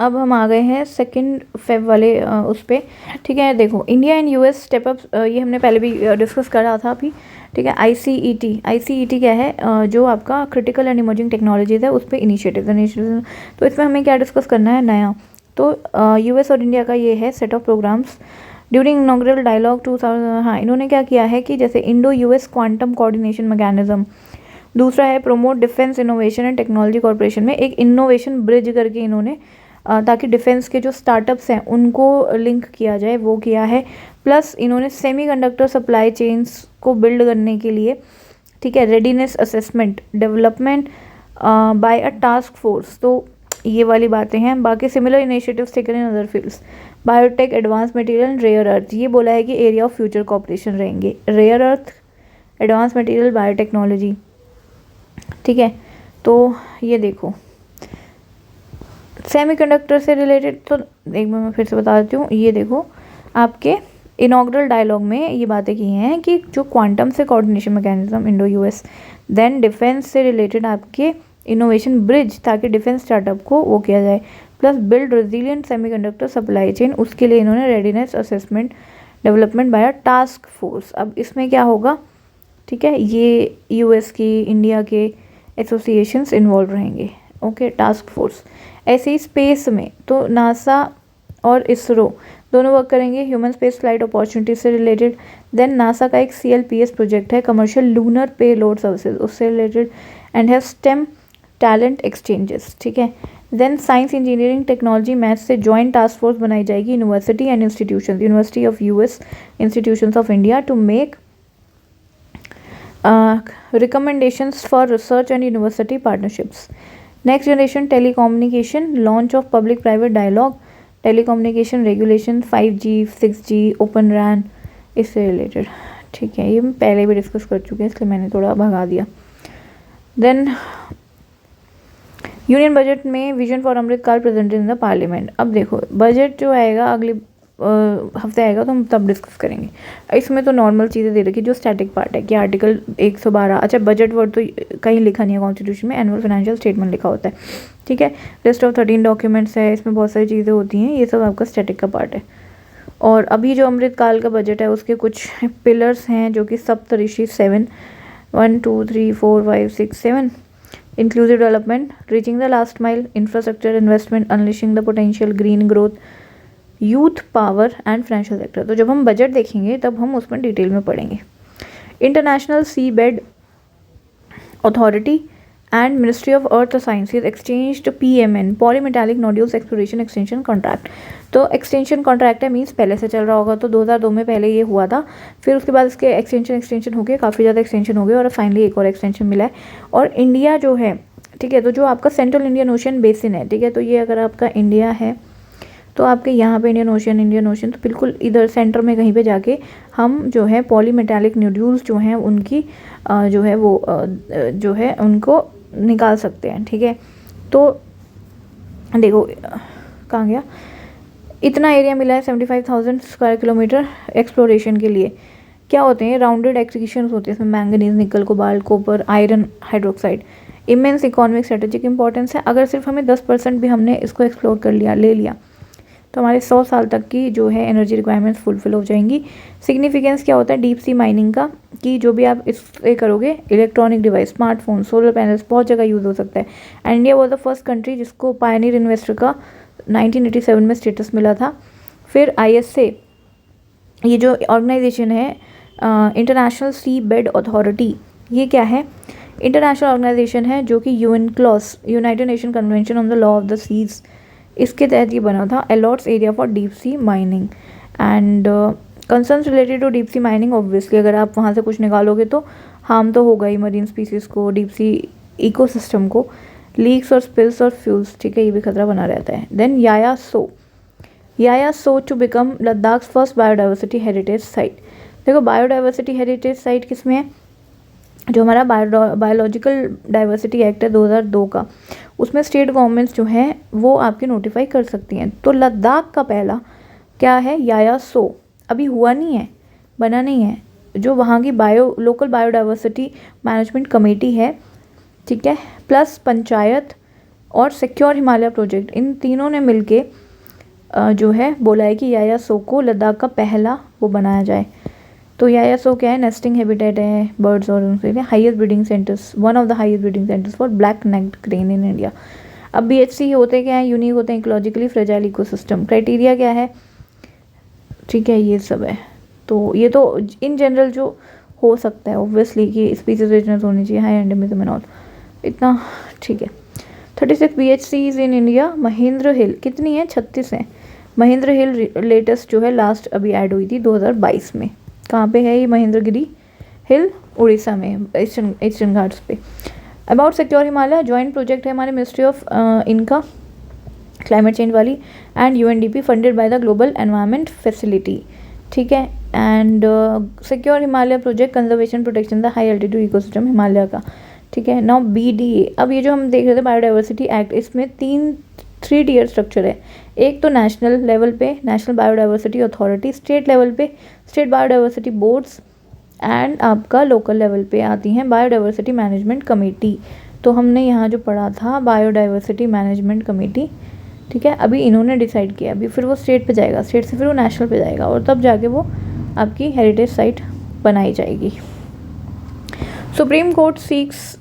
अब हम आ गए हैं 2 फेब वाले उस पर, ठीक है। देखो India and US step up, ये हमने पहले भी डिस्कस करा था अभी, ठीक है। आईसीईटी क्या है, जो आपका क्रिटिकल एंड इमर्जिंग टेक्नोलॉजीज है उस पर इनिशिएटिव। तो इसमें हमें क्या डिस्कस करना है नया, तो यूएस और इंडिया का ये है set of programmes during inaugural dialogue 2000। हाँ, इन्होंने क्या किया है कि जैसे Indo US quantum coordination mechanism, दूसरा है promote defence innovation and technology corporation में एक इनोवेशन ब्रिज करके इन्होंने ताकि डिफेंस के जो स्टार्टअप्स हैं उनको लिंक किया जाए, वो किया है। प्लस इन्होंने सेमीकंडक्टर सप्लाई चेन्स को बिल्ड करने के लिए, ठीक है, readiness assessment development by a task force. तो ये वाली बातें हैं। बाकी similar initiatives taken in other fields, biotech, advance material and rare earth. ये बोला है कि एरिया ऑफ फ्यूचर कॉपरेशन रहेंगे, rare earth, advance material, biotechnology, ठीक है। तो ये देखो सेमीकंडक्टर से रिलेटेड, तो एक बार मैं फिर से बता देती हूँ, ये देखो आपके इनॉग्रल डायलॉग में ये बातें की हैं कि जो क्वांटम से coordination mechanism Indo US, then defence से रिलेटेड आपके इनोवेशन ब्रिज ताकि डिफेंस स्टार्टअप को वो किया जाए, plus build resilient semiconductor supply chain, उसके लिए इन्होंने readiness assessment development by a task force. अब इसमें क्या होगा, ठीक है, ये यूएस की, इंडिया के एसोसिएशंस इन्वॉल्व रहेंगे, ओके, टास्क फोर्स। ऐसे ही स्पेस में तो नासा और इसरो दोनों वर्क करेंगे ह्यूमन स्पेस फ्लाइट अपॉर्चुनिटी से रिलेटेड। देन नासा का एक CLPS प्रोजेक्ट है, commercial lunar payload services, उससे रिलेटेड, एंड है स्टेम टैलेंट एक्सचेंजेस, ठीक है। Then science, engineering, technology, maths से जॉइंट टास्क फोर्स बनाई जाएगी university and institution, university of US, institutions of India, to make recommendations for research and university partnerships. Next generation telecommunication, launch of public private dialogue, telecommunication regulation, 5G, 6G, open RAN, इससे रिलेटेड, ठीक है। ये मैं पहले भी डिस्कस कर चुके हैं इसलिए मैंने थोड़ा भगा दिया। देन यूनियन बजट में vision for Amrit Kaal presented in the parliament. अब देखो बजट जो आएगा अगली हफ्ते आएगा तो हम तब डिस्कस करेंगे। इसमें तो नॉर्मल चीज़ें दे रखी, जो स्टैटिक पार्ट है कि आर्टिकल 112, अच्छा बजट वर्ड तो कहीं लिखा नहीं है कॉन्स्टिट्यूशन में, एनुअल फाइनेंशियल स्टेटमेंट लिखा होता है, ठीक है। लिस्ट ऑफ 13 डॉक्यूमेंट्स है, इसमें बहुत सारी चीज़ें होती हैं, ये सब आपका स्टैटिक का पार्ट है। और अभी जो अमृतकाल का बजट है उसके कुछ पिलर्स हैं जो कि सप्तऋषि 7, 1 2 3 4 5 6 7, inclusive development, reaching the last mile, infrastructure investment, unleashing the potential, green growth, youth power and financial sector. तो जब हम बजट देखेंगे तब हम उसमें डिटेल में पढ़ेंगे। International sea bed authority and ministry of earth sciences exchanged PMN polymetallic nodules exploration extension contract. तो एक्सटेंशन कॉन्ट्रैक्ट है, मीन्स पहले से चल रहा होगा, तो 2002 में पहले ये हुआ था, फिर उसके बाद इसके एक्सटेंशन हो गए, काफ़ी ज़्यादा एक्सटेंशन हो गए और फाइनली एक और एक्सटेंशन मिला है। और इंडिया जो है, ठीक है, तो जो आपका सेंट्रल इंडियन ओशन बेसिन है, ठीक है, तो ये अगर आपका इंडिया है तो आपके यहाँ पे इंडियन ओशन तो बिल्कुल इधर सेंटर में कहीं पे जाके हम जो है पॉलीमेटालिक नोड्यूल्स जो हैं उनकी जो है वो जो है उनको निकाल सकते हैं, ठीक है। तो देखो कहाँ गया, इतना एरिया मिला है 75,000 स्क्वायर किलोमीटर एक्सप्लोरेशन के लिए। क्या होते हैं, राउंडेड एक्सक्रीशंस होते हैं इसमें, मैंगनीज, निकल, cobalt, copper, iron hydroxide. Immense economic strategic importance है, अगर सिर्फ हमें 10% भी हमने इसको एक्सप्लोर कर लिया, ले लिया, तो हमारे 100 साल तक की जो है एनर्जी रिक्वायरमेंट्स फुलफिल हो जाएंगी। सिग्निफिकेंस क्या होता है डीप सी माइनिंग का, कि जो भी आप इससे करोगे, electronic device, smartphone, solar panels, बहुत जगह यूज़ हो सकता है। And India was the first country जिसको पायनियर इन्वेस्टर का 1987 में स्टेटस मिला था। फिर ISA, ये जो ऑर्गेनाइजेशन है इंटरनेशनल सी बेड अथॉरिटी, ये क्या है, इंटरनेशनल ऑर्गेनाइजेशन है जो कि UNCLOS, united nation convention on the law of the seas, इसके तहत ये बना था। Allots area for deep sea mining and concerns related to deep sea mining. Obviously अगर आप वहाँ से कुछ निकालोगे तो हार्म तो होगा ही मरीन स्पीसीज को, डीप सी इकोसिस्टम को, लीक्स और स्पिल्स और फ्यूल्स, ठीक है, ये भी खतरा बना रहता है। Then Yaya Tso to become Ladakh first biodiversity heritage site. देखो बायोडाइवर्सिटी हेरिटेज साइट किसमें है, जो हमारा बायोलॉजिकल डाइवर्सिटी एक्ट है 2002 का, उसमें स्टेट गवर्नमेंट्स जो हैं वो आपके नोटिफाई कर सकती हैं। तो लद्दाख का पहला क्या है, याया सो, अभी हुआ नहीं है, बना नहीं है, जो वहाँ की लोकल बायोडाइवर्सिटी मैनेजमेंट कमेटी है, ठीक है, प्लस पंचायत और सिक्योर हिमालय प्रोजेक्ट, इन तीनों ने मिलके जो है बोला है कि याया सो को लद्दाख का पहला वो बनाया जाए। तो याया सो क्या है, नेस्टिंग हैबिटेट है बर्ड्स और उनके लिए, highest breeding centres, one of the highest breeding centres for black necked crane in India. अब BHC होते क्या हैं, यूनिक होते हैं, इकोलॉजिकली फ्रेजाइल इकोसिस्टम। क्राइटेरिया क्या है, ठीक है, ये सब है। तो ये तो इन जनरल जो हो सकता है ऑब्वियसली कि स्पीसीज रिचनेस होनी चाहिए, हाई एंडेमिज्म एंड ऑल, इतना ठीक है। 36 BHCs इन इंडिया। महेंद्र हिल कितनी है, 36 है। महेंद्र हिल लेटेस्ट जो है लास्ट अभी ऐड हुई थी 2022 में। कहाँ पे है ये महेंद्रगिरी हिल, उड़ीसा में, ईस्टर्न घाट्स पे। About secure Himalaya joint project है हमारे मिनिस्ट्री ऑफ इनका, क्लाइमेट चेंज वाली, and UNDP funded by the global environment facility, ठीक है। And secure Himalaya project conservation protection the high altitude ecosystem Himalaya का, ठीक है। नाउ BDA, अब ये जो हम देख रहे थे बायोडाइवर्सिटी एक्ट, इसमें 3 टियर स्ट्रक्चर है। एक तो नेशनल लेवल पे national biodiversity authority, state level पे स्टेट बायोडाइवर्सिटी बोर्ड्स, एंड आपका लोकल लेवल पे आती हैं बायोडाइवर्सिटी मैनेजमेंट कमेटी। तो हमने यहाँ जो पढ़ा था बायोडाइवर्सिटी मैनेजमेंट कमेटी, ठीक है, अभी इन्होंने डिसाइड किया, अभी फिर वो स्टेट पे जाएगा, स्टेट से फिर वो नेशनल पे जाएगा और तब जाके वो आपकी हेरिटेज साइट बनाई जाएगी। Supreme court seeks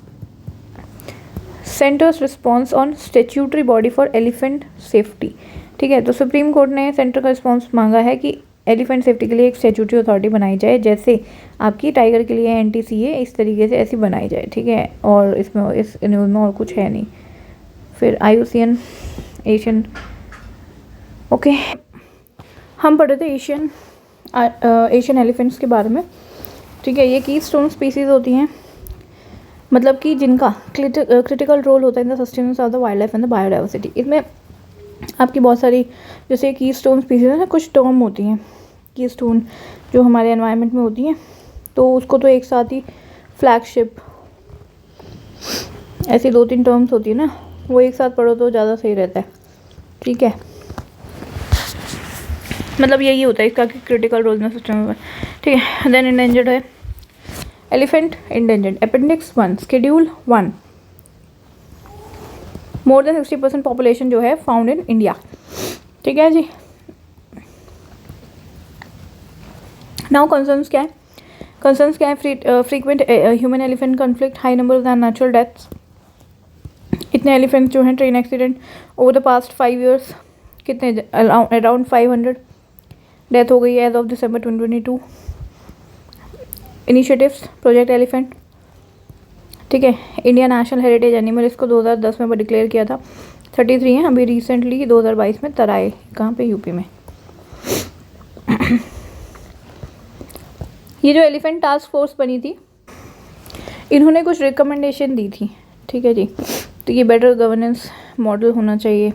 centre's response on statutory body for elephant safety, ठीक है। तो सुप्रीम कोर्ट ने सेंटर का रिस्पॉन्स मांगा है कि एलिफेंट सेफ्टी के लिए एक स्टेच्यूटरी अथॉरिटी बनाई जाए, जैसे आपकी टाइगर के लिए NTCA, इस तरीके से ऐसी बनाई जाए, ठीक है। और इसमें इस न्यूज़ में और कुछ है नहीं। फिर IUCN एशियन, ओके, हम पढ़े थे एशियन एलिफेंट्स के बारे में, ठीक है। ये कीस्टोन स्पीसीज होती हैं, मतलब कि जिनका क्रिटिकल रोल होता है in the sustenance of the wild life and the biodiversity. इसमें आपकी बहुत सारी जैसे कीस्टोन स्पीसीज है ना, कुछ टर्म होती हैं कीस्टोन जो हमारे एनवायरनमेंट में होती हैं, तो उसको तो एक साथ ही फ्लैगशिप, ऐसी 2-3 टर्म्स होती है ना, वो एक साथ पढ़ो तो ज़्यादा सही रहता है, ठीक है। मतलब यही होता है इसका कि क्रिटिकल रोल में सिस्टम में, ठीक है। देन इंडेंजर्ड है elephant endangered, appendix 1 schedule 1, more than 60% population जो है फाउंड इन इंडिया, ठीक है जी। नाउ कंसर्न्स क्या है, कंसर्न्स क्या है, frequent human elephant conflict, high number of natural deaths, इतने एलिफेंट जो हैं train accident over the past 5 years, कितने अराउंड 500 डेथ हो गई है as of December 2022। Initiatives project elephant, ठीक है। इंडिया नेशनल हेरिटेज एनिमल, इसको 2010 में डिक्लेयर किया था, 33 हैं अभी रिसेंटली 2022 में तराए, कहाँ पे, यूपी में। ये जो एलिफेंट टास्क फोर्स बनी थी, इन्होंने कुछ रिकमेंडेशन दी थी, ठीक है जी। तो ये बेटर गवर्नेंस मॉडल होना चाहिए,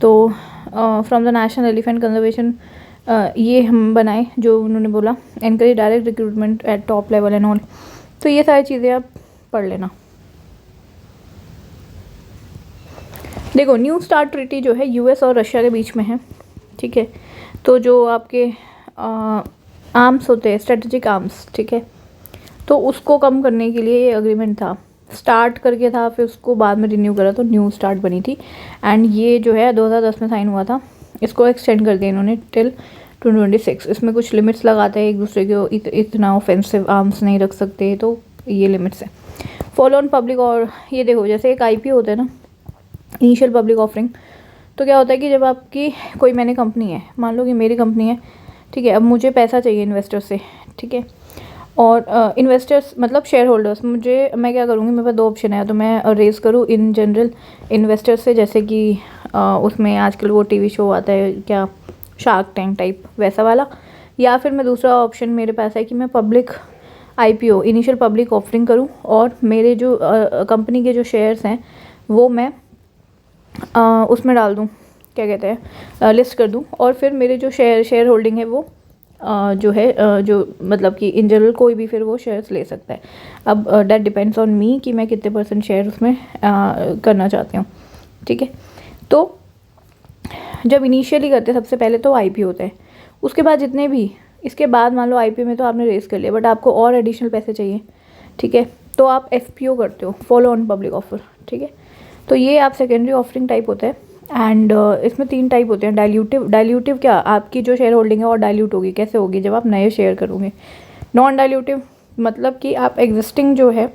तो from the national elephant conservation ये हम बनाए, जो उन्होंने बोला, encourage direct recruitment at top level and all. तो ये सारी चीज़ें आप पढ़ लेना। देखो न्यू स्टार्ट ट्रीटी जो है यूएस और रशिया के बीच में है, ठीक है। तो जो आपके आर्म्स होते हैं, स्ट्रेटेजिक आर्म्स, ठीक है, तो उसको कम करने के लिए ये अग्रीमेंट था, स्टार्ट करके था, फिर उसको बाद में रिन्यू करा तो न्यू स्टार्ट बनी थी। एंड ये जो है 2010 में साइन हुआ था, इसको एक्सटेंड कर दिया इन्होंने टिल 2026। इसमें कुछ लिमिट्स लगाते हैं, एक दूसरे को इतना ऑफेंसिव आर्म्स नहीं रख सकते, तो ये लिमिट्स है। फॉलो ऑन पब्लिक, और ये देखो जैसे एक आईपीओ होता है ना, इनिशियल पब्लिक ऑफरिंग, तो क्या होता है कि जब आपकी कोई, मैंने कंपनी है, मान लो कि मेरी कंपनी है, ठीक है, अब मुझे पैसा चाहिए इन्वेस्टर से, ठीक है, और इन्वेस्टर्स मतलब शेयर होल्डर्स, मैं क्या करूँगी, मेरे पास 2 ऑप्शन है, तो मैं रेज करूँ इन जनरल इन्वेस्टर्स से, जैसे कि उसमें आजकल वो टीवी शो आता है क्या, शार्क टैंक टाइप वैसा वाला, या फिर मैं दूसरा ऑप्शन मेरे पास है कि मैं public IPO initial public offering करूँ, और मेरे जो कंपनी के जो शेयर्स हैं वो मैं उसमें डाल दूँ, क्या कहते हैं, लिस्ट कर दूँ, और फिर मेरे जो शेयर होल्डिंग है वो जो है जो मतलब कि इन जनरल कोई भी फिर वो शेयर्स ले सकता है। अब डेट डिपेंड्स ऑन मी कि मैं कितने % शेयर उसमें करना चाहती हूँ, ठीक है। तो जब इनिशियली करते हैं सबसे पहले तो आईपीओ होता है, उसके बाद जितने भी, इसके बाद मान लो आईपीओ में तो आपने रेस कर लिया, बट आपको और एडिशनल पैसे चाहिए, ठीक है, तो आप एफपीओ करते हो, फॉलो ऑन पब्लिक ऑफर, ठीक है। तो ये आप सेकेंडरी ऑफरिंग टाइप होता है। एंड इसमें 3 टाइप होते हैं। डाइल्यूटिव क्या, आपकी जो शेयर होल्डिंग है और डाइल्यूट होगी, कैसे होगी, जब आप नए शेयर करोगे। नॉन डाइल्यूटिव मतलब कि आप एग्जिस्टिंग जो है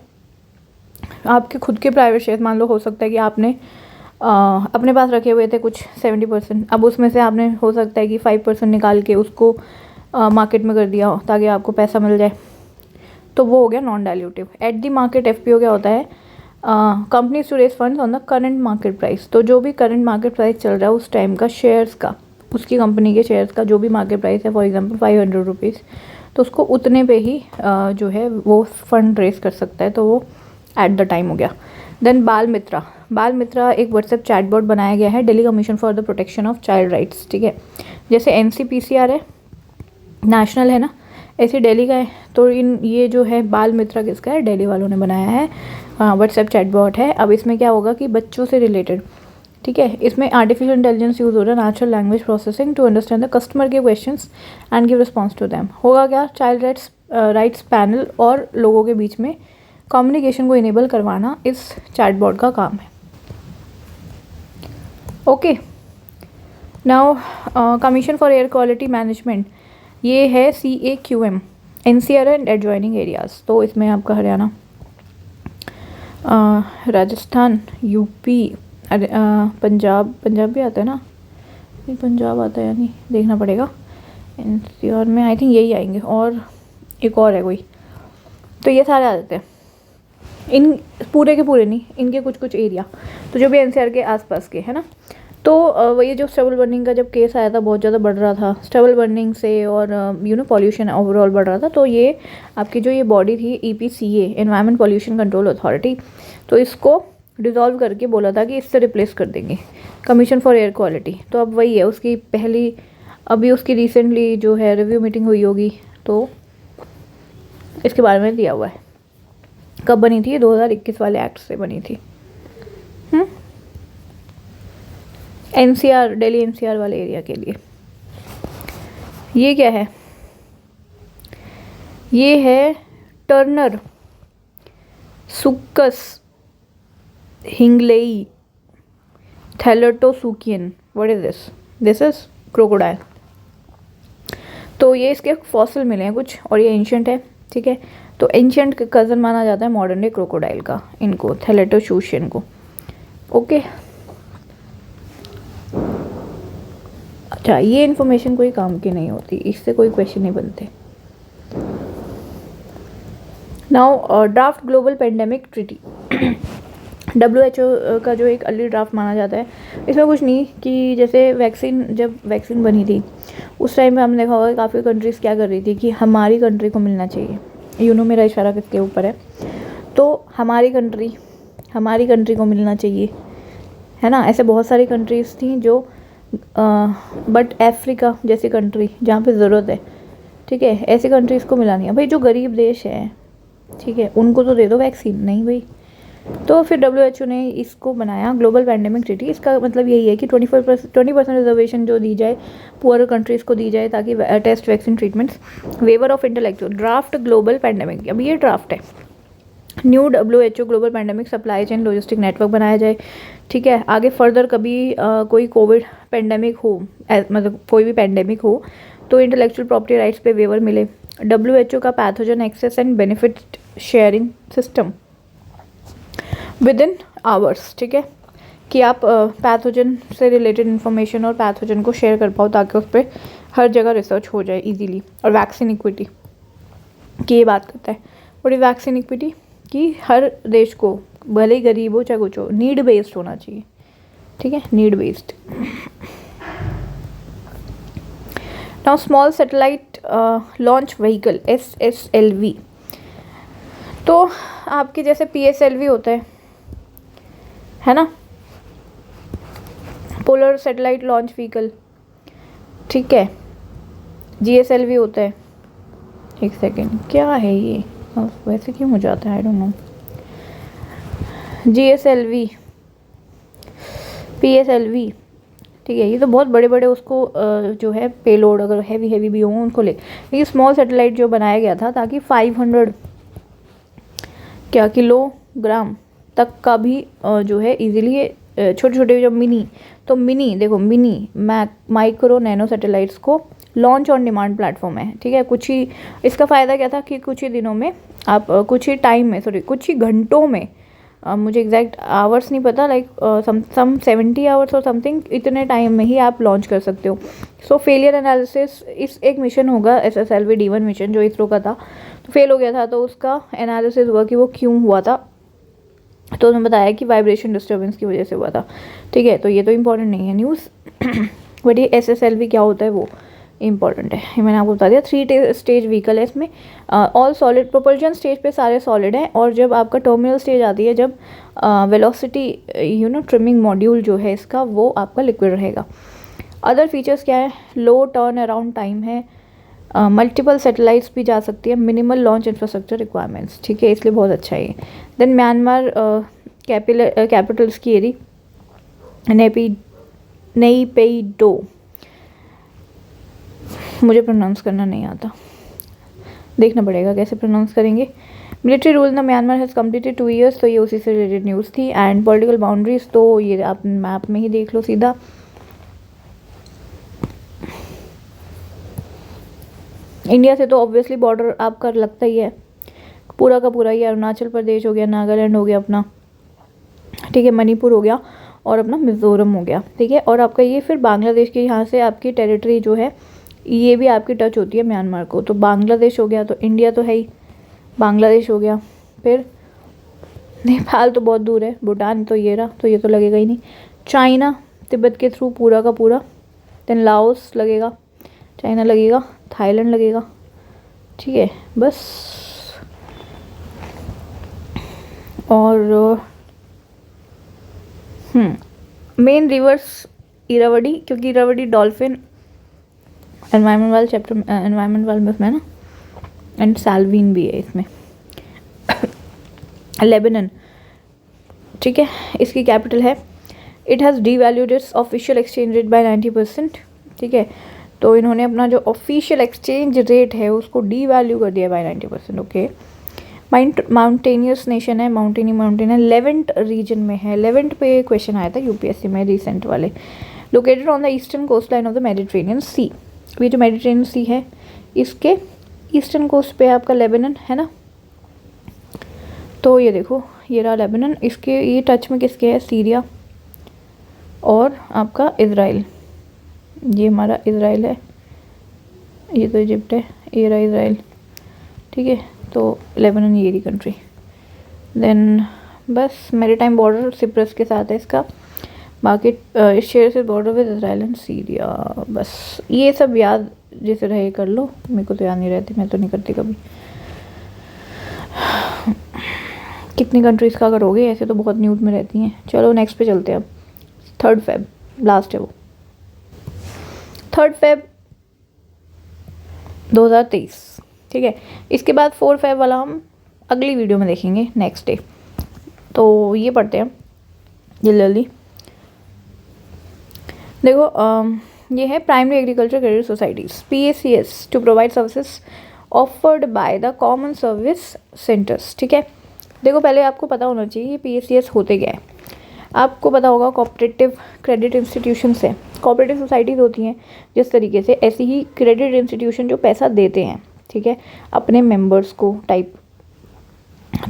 आपके खुद के प्राइवेट शेयर, मान लो हो सकता है कि आपने अपने पास रखे हुए थे कुछ 70%, अब उसमें से आपने हो सकता है कि 5% निकाल के उसको मार्केट में कर दिया हो ताकि आपको पैसा मिल जाए, तो वो हो गया non dilutive. At the market FPO क्या होता है, companies to raise funds on the current market price, तो जो भी करंट मार्केट प्राइस चल रहा है उस टाइम का शेयर्स का, उसकी कंपनी के शेयर्स का जो भी मार्केट प्राइस है, फॉर एग्जांपल 500 रुपीज़, तो उसको उतने पे ही जो है वो फंड रेज कर सकता है, तो वो एट द टाइम हो गया। देन बाल मित्रा एक व्हाट्सएप चैटबॉट बनाया गया है, Delhi commission for the protection of child rights, ठीक है। जैसे एनसीपीसीआर है, नेशनल है ना, ऐसे दिल्ली का है, तो ये जो है बाल मित्रा किसका है, दिल्ली वालों ने बनाया है, व्हाट्सएप चैटबॉट है। अब इसमें क्या होगा कि बच्चों से रिलेटेड, ठीक है, इसमें आर्टिफिशियल इंटेलिजेंस यूज़ हो रहा है, natural language processing to understand the customer के questions and give response to them. होगा क्या, चाइल्ड राइट्स पैनल और लोगों के बीच में कम्युनिकेशन को इनेबल करवाना इस चैटबॉट का काम है। Okay, now commission for air quality management, ये है CAQM, NCR and adjoining areas. तो इसमें आपका हरियाणा, राजस्थान, यूपी, पंजाब भी आता है ना, नहीं पंजाब आता है या नहीं देखना पड़ेगा, NCR में आई थिंक यही आएंगे, और एक और है कोई, तो ये सारे आ जाते हैं। इन पूरे के पूरे नहीं, इनके कुछ कुछ एरिया, तो जो भी NCR के आसपास के है ना। तो ये जो स्टबल बर्निंग का जब केस आया था, बहुत ज़्यादा बढ़ रहा था स्टबल बर्निंग से, और पॉल्यूशन ओवरऑल बढ़ रहा था, तो ये आपकी जो ये बॉडी थी EPCA, environment pollution control authority, तो इसको डिज़ोल्व करके बोला था कि इससे रिप्लेस कर देंगे कमीशन फॉर एयर क्वालिटी। तो अब वही है, उसकी पहली अभी उसकी रिसेंटली जो है रिव्यू मीटिंग हुई होगी, तो इसके बारे में दिया हुआ है। कब बनी थी, 2021 वाले एक्ट से बनी थी। NCR, दिल्ली NCR वाले एरिया के लिए। ये क्या है? ये है Turnersuchus hingleyae thalattosuchian. What is this? This is crocodile. तो ये इसके फॉसिल मिले हैं कुछ, और ये एंशियंट है, ठीक है। तो एंशियंट कज़न माना जाता है मॉडर्न डे क्रोकोडाइल का, इनको थैलेटोसुकियन को। ओके, अच्छा, ये इन्फॉर्मेशन कोई काम की नहीं होती, इससे कोई क्वेश्चन नहीं बनते। Now draft global pandemic treaty. WHO का जो एक अर्ली ड्राफ्ट माना जाता है, इसमें कुछ नहीं कि जैसे जब वैक्सीन बनी थी उस टाइम में हमने देखा होगा काफ़ी कंट्रीज़ क्या कर रही थी कि हमारी कंट्री को मिलना चाहिए। मेरा इशारा किसके ऊपर है? तो हमारी कंट्री को मिलना चाहिए, है ना। ऐसे बहुत सारी कंट्रीज़ थी जो बट अफ्रीका जैसी कंट्री जहाँ पे ज़रूरत है, ठीक है, ऐसी कंट्रीज़ को मिला नहीं है। भाई जो गरीब देश है, ठीक है, उनको तो दे दो वैक्सीन, नहीं भाई। तो फिर WHO ने इसको बनाया ग्लोबल पैंडेमिक ट्रीटी। इसका मतलब यही है कि 20% रिजर्वेशन जो दी जाए पुअर कंट्रीज़ को दी जाए, ताकि test vaccine treatments, waiver of intellectual draft global pandemic. अब ये ड्राफ्ट है। New WHO global pandemic supply chain logistic network बनाया जाए, ठीक है। आगे फर्दर कभी कोई कोविड पेंडेमिक हो, मतलब कोई भी पेंडेमिक हो, तो इंटेलेक्चुअल प्रॉपर्टी राइट्स पे वेवर मिले। WHO का pathogen access and benefit sharing system within hours, ठीक है, कि आप पैथोजन से रिलेटेड इन्फॉर्मेशन और पैथोजन को शेयर कर पाओ, ताकि उस पर हर जगह रिसर्च हो जाए इजीली। और वैक्सीन इक्विटी की ये बात करता है। और ये वैक्सीन इक्विटी कि हर देश को, भले ही गरीब हो चाहे कुछ हो, नीड बेस्ड होना चाहिए, ठीक है, need based. Now small satellite launch vehicle SSLV। तो आपके जैसे PSLV होता है ना, पोलर सैटेलाइट लॉन्च व्हीकल, ठीक है। GSLV होता है, एक सेकेंड, क्या है ये? वैसे क्यों हो जाता है, I don't know. GSLV, PSLV, ठीक है। ये तो बहुत बड़े बड़े उसको जो है पेलोड, अगर हैवी भी हों उनको ले। ये स्मॉल सैटेलाइट जो बनाया गया था ताकि 500 किलोग्राम तक का भी जो है इजीली छोटे छोटे जो मिनी माइक्रो नैनो सैटेलाइट्स को लॉन्च ऑन डिमांड प्लेटफॉर्म है, ठीक है। कुछ ही इसका फ़ायदा क्या था कि कुछ ही दिनों में आप कुछ ही घंटों में, मुझे एग्जैक्ट आवर्स नहीं पता, लाइक सम 70 आवर्स और समथिंग, इतने टाइम में ही आप लॉन्च कर सकते हो। सो फेलियर एनालिसिस, इस एक मिशन होगा SSLV D1 मिशन जो इसरो का था, तो फेल हो गया था, तो उसका एनालिसिस हुआ कि वो क्यों हुआ था। तो उन्होंने बताया कि वाइब्रेशन डिस्टर्बेंस की वजह से हुआ था, ठीक है। तो ये तो इम्पॉर्टेंट नहीं है न्यूज़ बट ये SSLV क्या होता है वो इम्पॉर्टेंट है, ये मैंने आपको बता दिया। 3 स्टेज व्हीकल है इसमें, ऑल सॉलिड। प्रोपल्शन स्टेज पे सारे सॉलिड हैं, और जब आपका टर्मिनल स्टेज आती है, जब वेलोसिटी ट्रिमिंग मॉड्यूल जो है इसका, वो आपका लिक्विड रहेगा। अदर फीचर्स क्या है? लो टर्न अराउंड टाइम है, मल्टीपल सैटेलाइट्स भी जा सकती है, मिनिमल लॉन्च इंफ्रास्ट्रक्चर रिक्वायरमेंट्स, ठीक है, इसलिए बहुत अच्छा है। देन म्यांमार कैपिटल स्कीरी नेपिडो, मुझे प्रोनाउंस करना नहीं आता, देखना पड़ेगा कैसे प्रोनाउंस करेंगे। Military rule in Myanmar has completed 2 years, तो ये उसी से रिलेटेड न्यूज़ थी। एंड पॉलिटिकल बाउंड्रीज, तो ये आप मैप में ही देख लो सीधा। इंडिया से तो ऑब्वियसली बॉर्डर आपका लगता ही है, पूरा का पूरा। ये अरुणाचल प्रदेश हो गया, नागालैंड हो गया अपना, ठीक है, मणिपुर हो गया, और अपना मिज़ोरम हो गया, ठीक है। और आपका ये फिर बांग्लादेश के यहाँ से आपकी टेरिटरी जो है ये भी आपकी टच होती है म्यांमार को। तो बांग्लादेश हो गया, तो इंडिया तो है ही, बांग्लादेश हो गया, फिर नेपाल तो बहुत दूर है, भूटान तो ये रहा, तो ये तो लगेगा ही नहीं। चाइना तिब्बत के थ्रू पूरा का पूरा, देन लाओस लगेगा, चाइना लगेगा, थाईलैंड लगेगा, ठीक है, बस। और मेन रिवर्स इरावदी, क्योंकि इरावदी डॉल्फिन एनवायरमेंट वाला चैप्टर, एनवायरमेंट वाले में उसमें ना, एंड साल्वीन भी है इसमें। लेबनान, ठीक है, इसकी कैपिटल है। It has devalued its official exchange rate by 90%, ठीक है। तो इन्होंने अपना जो ऑफिशियल एक्सचेंज रेट है उसको डी वैल्यू कर दिया बाय 90%। ओके, माउंटेनियस नेशन है, माउंटेन है, लेवेंट रीजन में है। लेवेंट पे क्वेश्चन आया था यूपीएससी में रिसेंट वाले। Located on the eastern coastline of the Mediterranean sea. ये जो मेडिटेरेनियन सी है इसके ईस्टर्न कोस्ट पे आपका लेबनान है ना, तो ये देखो ये रहा लेबनान। इसके ये टच में किसके है, सीरिया और आपका इज़राइल। ये हमारा इज़राइल है, ये तो इजिप्ट है, ये रहा इज़राइल, ठीक है। तो लेबनान ये रही कंट्री। देन बस मैरीटाइम बॉर्डर सिप्रस के साथ है इसका। बाकी इस शेयर से border with Israel and Syria. बस ये सब याद जैसे रहे कर लो, मेरे को तो याद नहीं रहती, मैं तो नहीं करती कभी। कितनी कंट्रीज़ का करोगे, ऐसे तो बहुत न्यूज़ में रहती हैं। चलो नेक्स्ट पे चलते हैं। अब 3 फेब लास्ट है वो, 3 फेब 2023, ठीक है। इसके बाद 4 फेब वाला हम अगली वीडियो में देखेंगे नेक्स्ट डे। तो ये पढ़ते हैं जल्दी। देखो ये है primary agriculture credit societies PACS to provide services offered by the common service centres, ठीक है। देखो पहले आपको पता होना चाहिए PACS होते क्या है। आपको पता होगा कोऑपरेटिव क्रेडिट इंस्टीट्यूशंस है, कोऑपरेटिव सोसाइटीज़ होती हैं जिस तरीके से, ऐसे ही क्रेडिट इंस्टीट्यूशन जो पैसा देते हैं, ठीक है, अपने मेंबर्स को टाइप,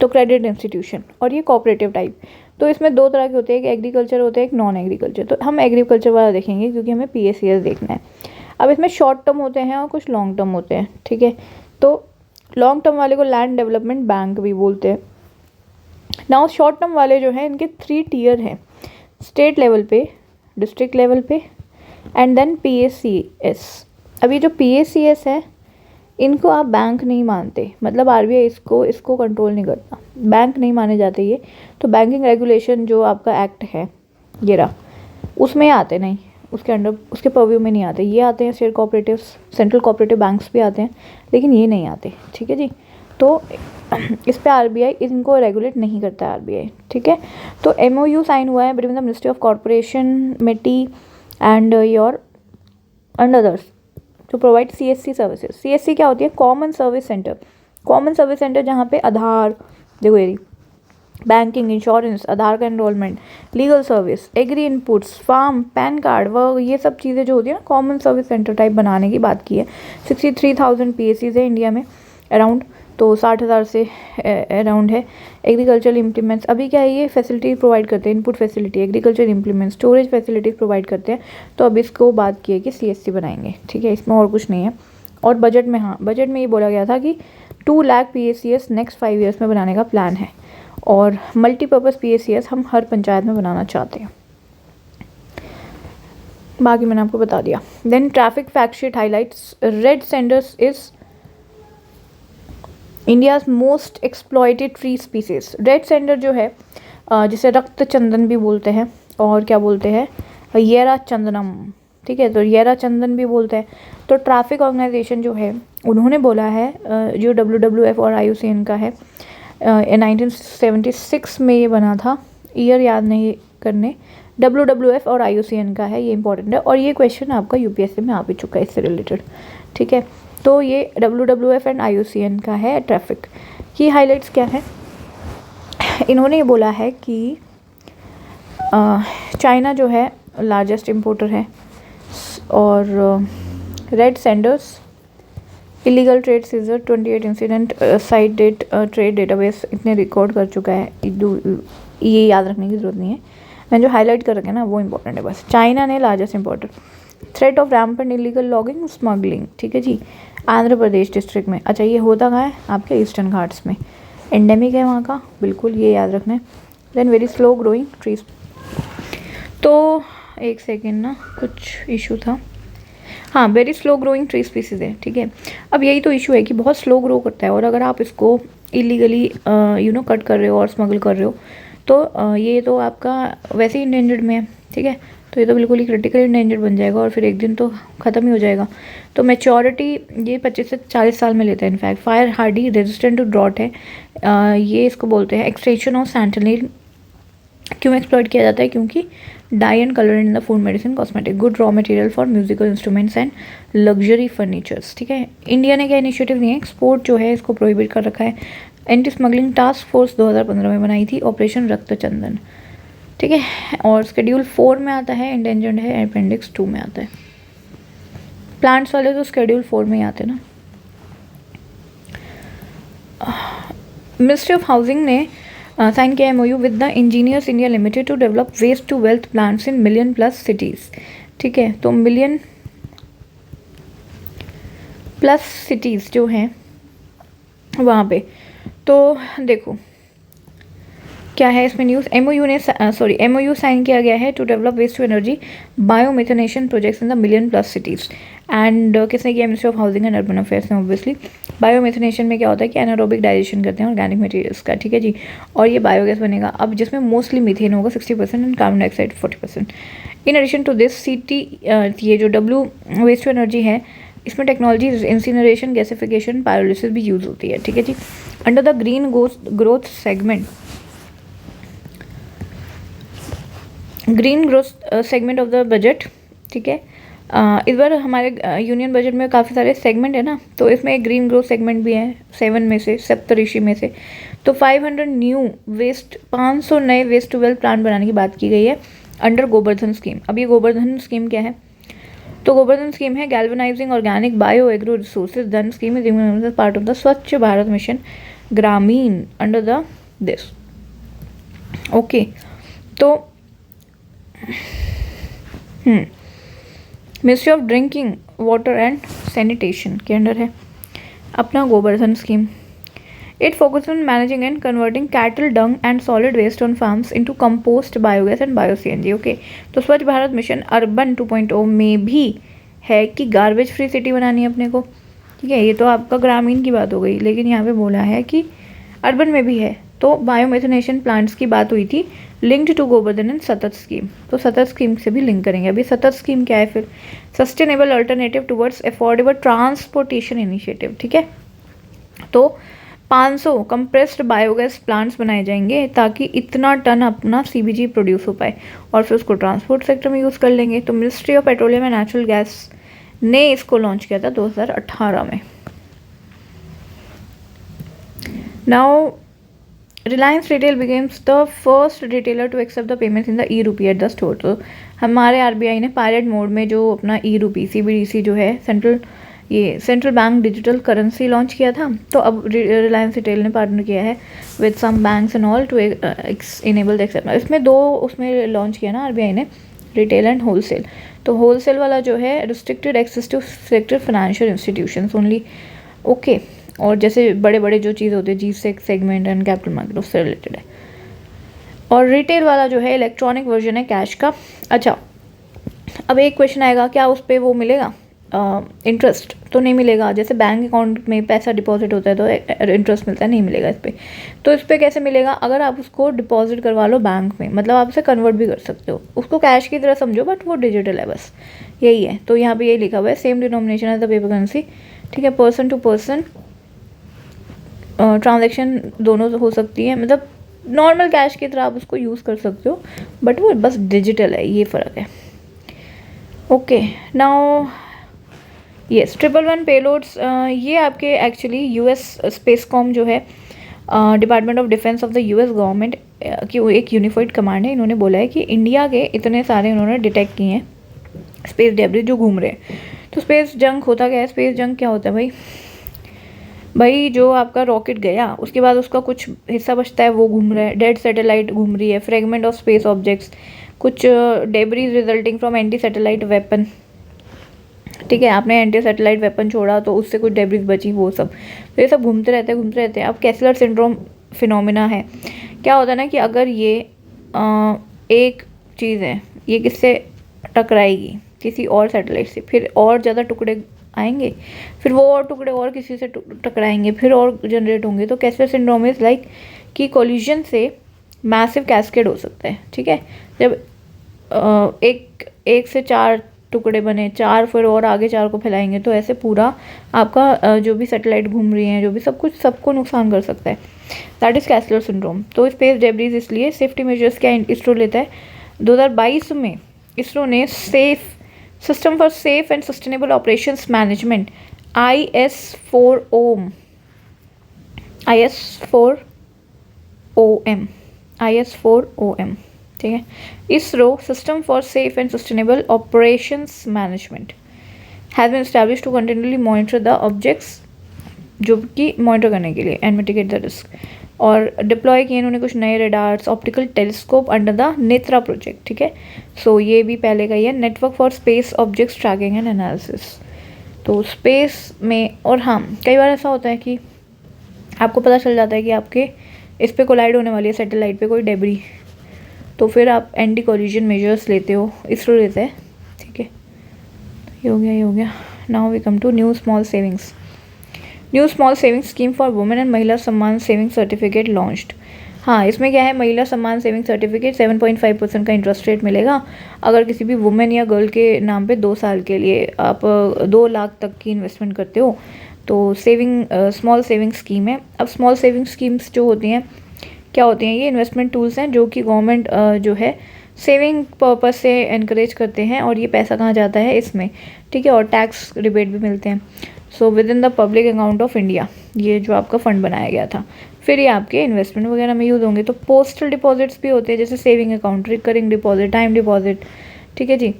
तो क्रेडिट इंस्टीट्यूशन। और ये कोऑपरेटिव टाइप, तो इसमें 2 तरह के होते हैं, एक एग्रीकल्चर होता है, एक नॉन एग्रीकल्चर। तो हम एग्रीकल्चर वाला देखेंगे क्योंकि हमें PACS देखना है। अब इसमें शॉर्ट टर्म होते हैं और कुछ लॉन्ग टर्म होते हैं, ठीक है। तो लॉन्ग टर्म वाले को लैंड डेवलपमेंट बैंक भी बोलते हैं। नाउ शॉर्ट टर्म वाले जो हैं इनके 3 टियर हैं, स्टेट लेवल पे, डिस्ट्रिक्ट लेवल पे एंड देन PACS। अब ये जो PACS है इनको आप बैंक नहीं मानते, मतलब RBI इसको कंट्रोल नहीं करता, बैंक नहीं माने जाते ये। तो बैंकिंग रेगुलेशन जो आपका एक्ट है ये रहा, उसमें आते नहीं, उसके अंडर, उसके पर्व्यू में नहीं आते। ये आते हैं state cooperative, central cooperative banks भी आते हैं, लेकिन ये नहीं आते, ठीक है जी। तो इस पे RBI इनको रेगुलेट नहीं करता RBI, ठीक है। तो MOU साइन हुआ है between the ministry of corporation METI and your and others to provide CSC services. CSC क्या होती है, common service centre. Common service centre जहाँ पे आधार, देखो ये बैंकिंग, इंश्योरेंस, आधार का enrolment, legal service, agri inputs, farm, PAN card, वह ये सब चीज़ें जो होती है ना, कॉमन सर्विस सेंटर टाइप बनाने की बात की है। 63,000 PACs है इंडिया में अराउंड, तो 60,000 से अराउंड है। एग्रीकल्चर इम्प्लीमेंट्स, अभी क्या है, ये फैसिलिटी प्रोवाइड करते हैं, input facility, agriculture implement, storage facilities provide करते हैं। तो अब इसको बात की है कि CSC बनाएंगे, ठीक है, इसमें और कुछ नहीं है। और बजट में, हाँ बजट में ये बोला गया था कि 2 लाख PACs नेक्स्ट 5 ईयर्स में बनाने का प्लान है। और मल्टीपर्पज़ PACs हम हर पंचायत में बनाना चाहते हैं। बाकी मैंने आपको बता दिया। Then traffic fact sheet highlights red sanders is India's most exploited tree species. Red sander जो है जिसे रक्त चंदन भी बोलते हैं और क्या बोलते हैं, येरा चंदनम, ठीक है, तो येरा चंदन भी बोलते हैं। तो ट्रैफिक ऑर्गेनाइजेशन जो है उन्होंने बोला है, जो WWF और IUCN का है, 1976 में ये बना था, ईयर याद नहीं करने। WWF और IUCN का है, ये इंपॉर्टेंट है। और ये क्वेश्चन आपका UPSC में आ भी चुका है इससे रिलेटेड, ठीक है। तो ये WWF एंड IUCN का है ट्रैफिक की हाइलाइट्स क्या है। इन्होंने ये बोला है कि चाइना जो है लार्जेस्ट इम्पोर्टर है, और red sanders illegal trade seizure 28 incident site date trade database इतने रिकॉर्ड कर चुका है। ये याद रखने की ज़रूरत नहीं है, मैंने जो हाईलाइट कर रखे ना वो इंपॉर्टेंट है बस। चाइना ने largest importer, threat of rampant illegal logging smuggling, ठीक है जी, आंध्र प्रदेश डिस्ट्रिक्ट में। अच्छा ये होता कहाँ है, आपके ईस्टर्न घाट्स में, एंडेमिक है वहाँ का, बिल्कुल ये याद रखना है। Then very slow growing trees. तो एक सेकेंड ना, कुछ इशू था, हाँ very slow growing tree species है, ठीक है। अब यही तो इशू है कि बहुत स्लो ग्रो करता है, और अगर आप इसको इलीगली कट कर रहे हो और स्मगल कर रहे हो तो ये तो आपका वैसे ही इंडेंजर्ड में है, ठीक है। तो ये तो बिल्कुल ही क्रिटिकल इंडेंजर्ड बन जाएगा और फिर एक दिन तो ख़त्म ही हो जाएगा। तो मैच्योरिटी ये 25 से 40 साल में लेता है। In fact fire hardy, resistant to drought है, ये इसको बोलते हैं। एक्सटेंशन ऑफ सेंटिनल क्यों एक्सप्लॉइट किया जाता है, क्योंकि dye and color in the food, medicine, cosmetic, good raw material for musical instruments and luxury furnitures। ठीक है, इंडिया ने क्या इनिशिएटिव लिए, एक्सपोर्ट जो है इसको प्रोहिबिट कर रखा है। एंटी स्मगलिंग टास्क फोर्स 2015 में बनाई थी, ऑपरेशन रक्तचंदन। ठीक है, और शेड्यूल 4 में आता है, इंडेंजर्ड है, अपेंडिक्स 2 में आता है। प्लांट्स वाले तो शेड्यूल 4 में ही आते हैं ना। मिनिस्ट्री ऑफ हाउसिंग ने साइन किया MOU with the Engineers India Limited to develop waste to wealth plants in million plus cities. ठीक है, तो मिलियन प्लस सिटीज़ जो हैं वहाँ पे, तो देखो क्या है इसमें न्यूज़। MOU साइन किया गया है to develop waste to energy biomethanation projects in the million plus cities. And किसने किया, ministry of housing and urban affairs ने। ऑब्वियसली बायोमिथेनेशन में क्या होता है कि एनारोबिक डाइजेशन करते हैं ऑर्गेनिक मटेरियल्स का। ठीक है जी, और ये बायोगैस बनेगा अब, जिसमें मोस्टली मीथेन होगा 60% and carbon dioxide 40%। In addition to this ये जो W वेस्ट टू एनर्जी है, इसमें टेक्नोलॉजी इंसिनरेशन, गैसिफिकेशन, पायरोलिसिस भी यूज़ होती है। ठीक है जी, under the green growth segment, green growth segment of the budget. ठीक है, इस बार हमारे यूनियन बजट में काफ़ी सारे सेगमेंट है ना, तो इसमें एक ग्रीन ग्रोथ सेगमेंट भी है 7 में से, सप्तऋषि में से। तो 500 नए वेस्ट टू वेल्थ प्लांट बनाने की बात की गई है अंडर गोवर्धन स्कीम। अब ये गोवर्धन स्कीम क्या है, तो गोवर्धन स्कीम है galvanizing organic bio agro resources. धन scheme is part of the Swachh Bharat mission Grameen under the this. Okay, तो ministry of drinking water and sanitation के अंडर है अपना Govardhan scheme. It focus on managing and converting cattle dung and solid waste on farms into compost, biogas and bio CNG। Okay, तो स्वच्छ भारत मिशन अर्बन 2.0 में भी है कि गार्बेज फ्री सिटी बनानी है अपने को। ठीक है, ये तो आपका ग्रामीण की बात हो गई, लेकिन यहाँ पे बोला है कि अर्बन में भी है। तो बायोमिथेनेशन प्लांट्स की बात हुई थी, लिंक्ड टू गोवर्धन एंड सतत स्कीम, तो सतत स्कीम से भी लिंक करेंगे। अभी सतत स्कीम क्या है फिर, sustainable alternative towards affordable transportation initiative. ठीक है, तो 500 कंप्रेस्ड बायोगैस प्लांट्स बनाए जाएंगे ताकि इतना टन अपना CBG प्रोड्यूस हो पाए, और फिर उसको ट्रांसपोर्ट सेक्टर में यूज़ कर लेंगे। तो ministry of petroleum and natural gas ने इसको लॉन्च किया था 2018 में। Now Reliance Retail becomes the first retailer to accept the payments in the e-rupee at the store. तो हमारे RBI ने पायलट मोड में जो अपना e-rupee CBDC जो है central bank digital currency launch किया था, तो अब रिलायंस रिटेल ने पार्टनर किया है with some banks and all to enable the accept. इसमें दो उसमें लॉन्च किया ना RBI ने, रिटेल एंड होलसेल। तो होलसेल वाला जो है restricted access to sector financial institutions only. Okay, और जैसे बड़े बड़े जो चीज़ होते हैं G-Sec segment and capital market, उससे रिलेटेड है। और रिटेल वाला जो है इलेक्ट्रॉनिक वर्जन है कैश का। अच्छा, अब एक क्वेश्चन आएगा, क्या उस पर वो मिलेगा इंटरेस्ट? तो नहीं मिलेगा। जैसे बैंक अकाउंट में पैसा डिपॉजिट होता है तो इंटरेस्ट मिलता है, नहीं मिलेगा इस पर। तो इस पर कैसे मिलेगा, अगर आप उसको डिपॉजिट करवा लो बैंक में, मतलब आप उसे कन्वर्ट भी कर सकते हो, उसको कैश की तरह समझो, बट वो डिजिटल है, बस यही है। तो यहाँ पे यही लिखा हुआ है, same denomination as the paper currency. ठीक है, पर्सन टू पर्सन ट्रांजैक्शन दोनों हो सकती है, मतलब नॉर्मल कैश की तरह आप उसको यूज़ कर सकते हो, बट वो बस डिजिटल है, ये फ़र्क है। ओके, नाउ येस, 111 पेलोड्स, ये आपके एक्चुअली US स्पेसकॉम जो है department of defence of the US government की एक यूनिफाइड कमांड है। इन्होंने बोला है कि इंडिया के इतने सारे उन्होंने डिटेक्ट किए हैं स्पेस डेब्रिस जो घूम रहे हैं। तो स्पेस जंक होता क्या है, स्पेस जंक क्या होता है भाई जो आपका रॉकेट गया उसके बाद उसका कुछ हिस्सा बचता है, वो घूम रहा है, डेड सैटेलाइट घूम रही है, फ्रेगमेंट ऑफ स्पेस ऑब्जेक्ट्स, कुछ debris resulting from anti satellite weapon. ठीक है, आपने एंटी सैटेलाइट वेपन छोड़ा तो उससे कुछ डेब्रीज बची, वो सब, तो ये सब घूमते रहते हैं। अब कैसलर सिंड्रोम फिनोमिना है, क्या होता है ना कि अगर ये एक चीज़ है, ये किससे टकराएगी, किसी और सैटेलाइट से, फिर और ज़्यादा टुकड़े आएंगे, फिर वो और टुकड़े और किसी से टकराएंगे, फिर और जनरेट होंगे। तो कैसलर सिंड्रोम इज़ लाइक कि कोलिजन से मैसिव कैस्केड हो सकता है। ठीक है, जब एक से 4 टुकड़े बने, 4 फिर और आगे 4 को फैलाएंगे, तो ऐसे पूरा आपका जो भी सैटेलाइट घूम रही हैं, जो भी सब कुछ, सबको नुकसान कर सकता है। That is Kessler syndrome. तो स्पेस डेब्रीज, इसलिए सेफ्टी मेजर्स क्या इसरो लेता है, 2022 में इसरो ने system for safe and sustainable operations management IS4OM ठीक है, ISRO system for safe and sustainable operations management has been establish to continuously monitor the objects, जो कि मॉनिटर करने के लिए एंड मिटिगेट द रिस्क, और डिप्लॉय किए इन्होंने कुछ नए radars, optical telescope under the Netra project. ठीक है, सो ये भी पहले का ही है, network for space objects tracking and analysis. तो स्पेस में, और हाँ कई बार ऐसा होता है कि आपको पता चल जाता है कि आपके इस पे कोलाइड होने वाली है सैटेलाइट पे कोई डेबरी, तो फिर आप एंटी कोलिजन मेजर्स लेते हो, इसरो लेते हैं। ठीक है, ये हो गया। Now we come to new small savings scheme for women and Mahila Samman saving certificate launched. हाँ, इसमें क्या है, महिला सम्मान सेविंग सर्टिफिकेट 7.5% का इंटरेस्ट रेट मिलेगा अगर किसी भी वुमेन या गर्ल के नाम पे 2 साल के लिए आप 2 लाख तक की इन्वेस्टमेंट करते हो तो स्मॉल सेविंग स्कीम है। अब स्मॉल सेविंग स्कीम्स जो होती हैं क्या होती हैं, ये इन्वेस्टमेंट टूल्स हैं जो कि गवर्नमेंट जो है सेविंग पर्पज से एनकरेज करते हैं, और ये पैसा कहाँ जाता है इसमें। ठीक है, और टैक्स रिबेट भी मिलते हैं। So with in the public account of India ये जो आपका फ़ंड बनाया गया था, फिर ये आपके इन्वेस्टमेंट वगैरह में यूज़ होंगे। तो पोस्टल डिपॉजिट्स भी होते हैं, जैसे saving account, recurring deposit, time deposit. ठीक है जी,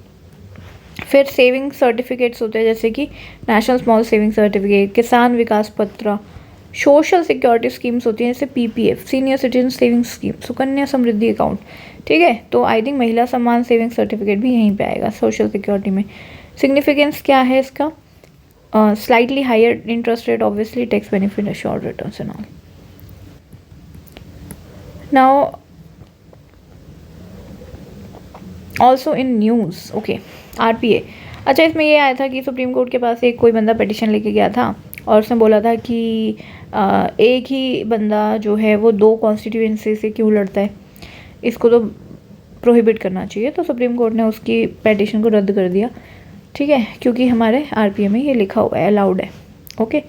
फिर सेविंग सर्टिफिकेट्स होते हैं जैसे कि नेशनल स्मॉल सेविंग सर्टिफिकेट, किसान विकास पत्र, सोशल सिक्योरिटी स्कीम्स होती हैं जैसे PPF, senior citizen saving scheme, Sukanya Samriddhi account. ठीक है, तो आई थिंक महिला सम्मान सेविंग सर्टिफिकेट भी यहीं पे आएगा सोशल सिक्योरिटी में। सिग्निफिकेंस क्या है इसका, slightly higher interest rate, obviously tax benefit, assured returns and all. Now also in news, okay, RPA। अच्छा, इसमें ये आया था कि सुप्रीम कोर्ट के पास एक कोई बंदा पिटिशन लेके गया था और उसने बोला था कि एक ही बंदा जो है वो 2 कॉन्स्टिट्यूएंसी से क्यों लड़ता है, इसको तो प्रोहिबिट करना चाहिए। तो सुप्रीम कोर्ट ने उसकी पिटिशन को रद्द कर दिया। ठीक है, क्योंकि हमारे RPA में ये लिखा हुआ है, अलाउड है। ओके,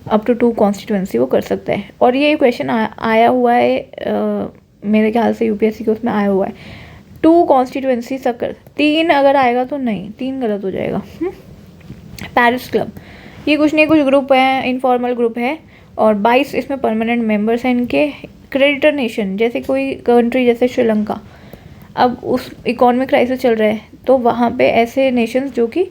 अप टू 2 कॉन्स्टिट्यूएंसी वो कर सकता है। और ये क्वेश्चन आया हुआ है मेरे ख्याल से UPSC के उसमें आया हुआ है, 2 कॉन्स्टिट्यूएंसी सब कर, 3 अगर आएगा तो नहीं, 3 गलत हो जाएगा। पेरिस क्लब, ये कुछ नहीं, कुछ ग्रुप है, इनफॉर्मल ग्रुप है, और 22 इसमें परमानेंट मेंबर्स हैं इनके। क्रेडिटर नेशन, जैसे कोई कंट्री जैसे श्रीलंका, अब उस इकोनॉमिक क्राइसिस चल रहा है तो वहाँ पे ऐसे नेशंस जो कि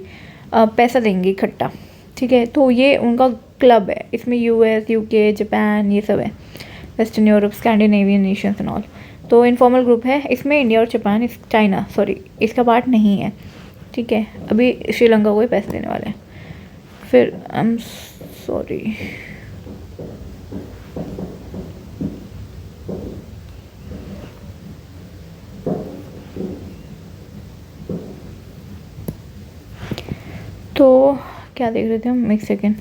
पैसा देंगे इकट्ठा। ठीक है, तो ये उनका क्लब है, इसमें US, UK, जापान ये सब है, western Europe, Scandinavian Nations and all. तो इनफॉर्मल ग्रुप है, इसमें इंडिया और जापान, चाइना सॉरी इसका पार्ट नहीं है। ठीक है, अभी श्रीलंका को ही पैसे देने वाले हैं। फिर आई एम सॉरी, तो क्या देख रहे थे हम, एक सेकेंड।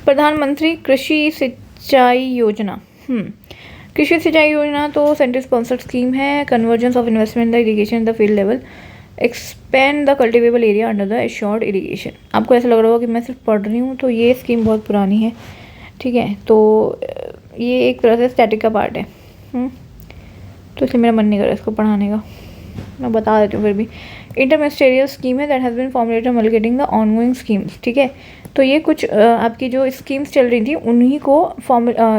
प्रधानमंत्री कृषि सिंचाई योजना, कृषि सिंचाई योजना तो सेंट्रल स्पॉन्सर्ड स्कीम है। Convergence of investment the irrigation in the field level, expand the cultivable area under the assured irrigation. आपको ऐसा लग रहा होगा कि मैं सिर्फ पढ़ रही हूँ, तो ये स्कीम बहुत पुरानी है। ठीक है, तो ये एक तरह से स्टैटिक का पार्ट है। तो इसलिए मेरा मन नहीं कर रहा इसको पढ़ाने का, मैं बता देती हूँ फिर भी। इंटरमिनिस्टेरियल स्कीम है that has been formulated marketing the ongoing schemes. ठीक है, तो ये कुछ आपकी जो स्कीम्स चल रही थी उन्हीं को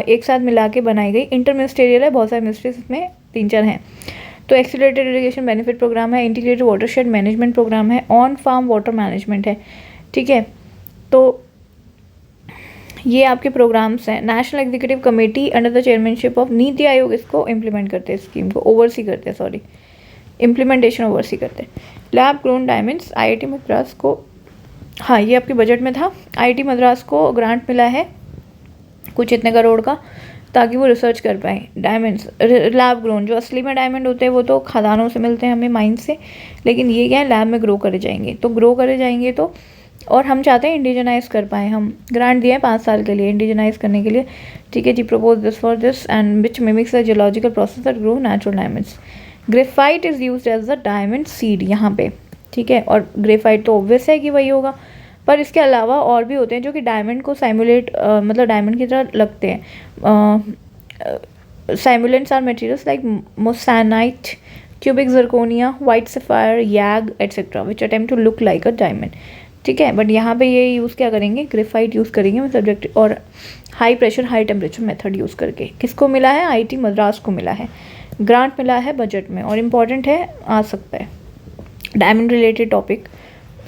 एक साथ मिला के बनाई गई। इंटरमिनिस्टेरियल है, बहुत सारे मिनिस्ट्रीज इसमें 3-4 हैं। तो एक्सीलरेटेड इरिगेशन बेनिफिट प्रोग्राम है, इंटीग्रेटेड वाटरशेड मैनेजमेंट प्रोग्राम है, ऑन फार्म वाटर मैनेजमेंट है। ठीक है, तो ये आपके प्रोग्राम्स हैं। National executive committee under the chairmanship of NITI Aayog इसको इम्प्लीमेंट करते हैं, स्कीम को ओवरसी करते हैं, सॉरी इम्प्लीमेंटेशन ओवरसी करते हैं। Lab grown diamonds, IIT Madras को, हाँ ये आपके बजट में था, IIT मद्रास को ग्रांट मिला है कुछ इतने करोड़ का, ताकि वो रिसर्च कर पाए। डायमंड्स लैब ग्रोन, जो असली में डायमंड होते हैं वो तो खदानों से मिलते हैं हमें, माइन से, लेकिन ये क्या है, लैब में ग्रो करे जाएंगे। तो ग्रो करे जाएंगे तो, और हम चाहते हैं इंडिजनाइज कर पाएँ, हम ग्रांट दिए हैं 5 साल के लिए इंडिजनाइज करने के लिए। ठीक है जी, propose this for this and which mimics the geological process that grow natural diamonds. Graphite is used as the diamond seed यहाँ पे। ठीक है, और ग्रेफाइट तो ऑब्वियस है कि वही होगा, पर इसके अलावा और भी होते हैं जो कि डायमंड को साइमुलेट मतलब डायमंड की तरह लगते हैं। Simulants are materials like moissanite, cubic zirconia, white sapphire, YAG etc. which attempt to look like a diamond. ठीक है, बट यहाँ पे ये यूज़ क्या करेंगे, ग्रेफाइट यूज़ करेंगे सब्जेक्ट और high pressure high temperature method use करके. किसको मिला है, IIT मद्रास को मिला है, ग्रांट मिला है बजट में और इम्पॉर्टेंट है, आ सकता है. डायमंड रिलेटेड टॉपिक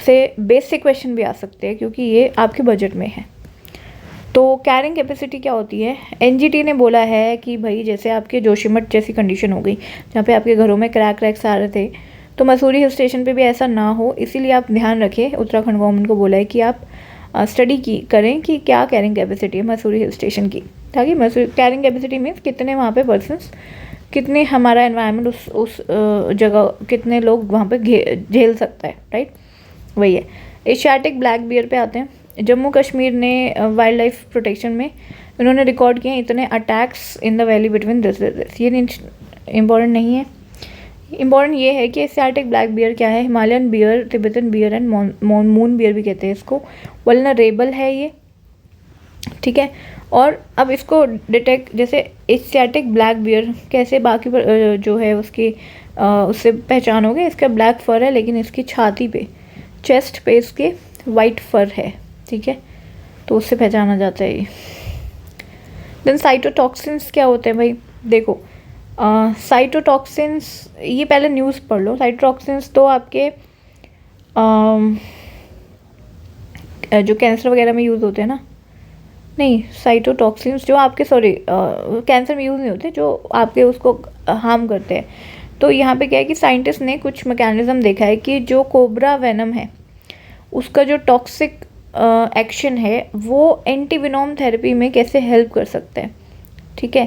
से बेसिक क्वेश्चन भी आ सकते हैं क्योंकि ये आपके बजट में है. तो कैरिंग कैपेसिटी क्या होती है, NGT ने बोला है कि भाई जैसे आपके जोशीमठ जैसी कंडीशन हो गई जहाँ पे आपके घरों में क्रैक्स आ रहे थे, तो मसूरी हिल स्टेशन पे भी ऐसा ना हो, इसीलिए आप ध्यान रखें. उत्तराखंड गवर्नमेंट को बोला है कि आप स्टडी करें कि क्या कैरिंग कैपेसिटी है मसूरी हिल स्टेशन की, ताकि मसूरी कैरिंग कैपेसिटी मीन्स कितने वहाँ पे पर्सन्स, कितने हमारा एनवायरनमेंट उस जगह कितने लोग वहाँ पे झेल सकता है, राइट. वही है. एशियाटिक ब्लैक बियर पे आते हैं. जम्मू कश्मीर ने वाइल्ड लाइफ प्रोटेक्शन में इन्होंने रिकॉर्ड किए इतने attacks in the valley between this. ये इम्पॉर्टेंट नहीं है. इम्पॉर्टेंट ये है कि एशियाटिक ब्लैक बियर क्या है, Himalayan bear, Tibetan bear and moon bear भी कहते हैं इसको. वल्नरेबल है ये, ठीक है. और अब इसको डिटेक्ट, जैसे एशियाटिक ब्लैक बियर कैसे बाकी पर जो है उसकी उससे पहचानोगे, इसका ब्लैक फर है लेकिन इसकी छाती पे, चेस्ट पे इसके वाइट फर है, ठीक है, तो उससे पहचाना जाता है ये. देन साइटोटॉक्सिन्स क्या होते हैं भाई, देखो साइटोटॉक्सिन्स, ये पहले न्यूज़ पढ़ लो. साइटोटॉक्सिन्स तो आपके जो कैंसर वगैरह में यूज़ होते हैं ना, नहीं, साइटोटॉक्सिन्स जो आपके कैंसर में यूज़ नहीं होते, जो आपके उसको हार्म करते हैं. तो यहाँ पे क्या है कि साइंटिस्ट ने कुछ मैकेनिज्म देखा है कि जो कोबरा वेनम है उसका जो टॉक्सिक एक्शन है वो एंटीवेनोम थेरेपी में कैसे हेल्प कर सकता है, ठीक है.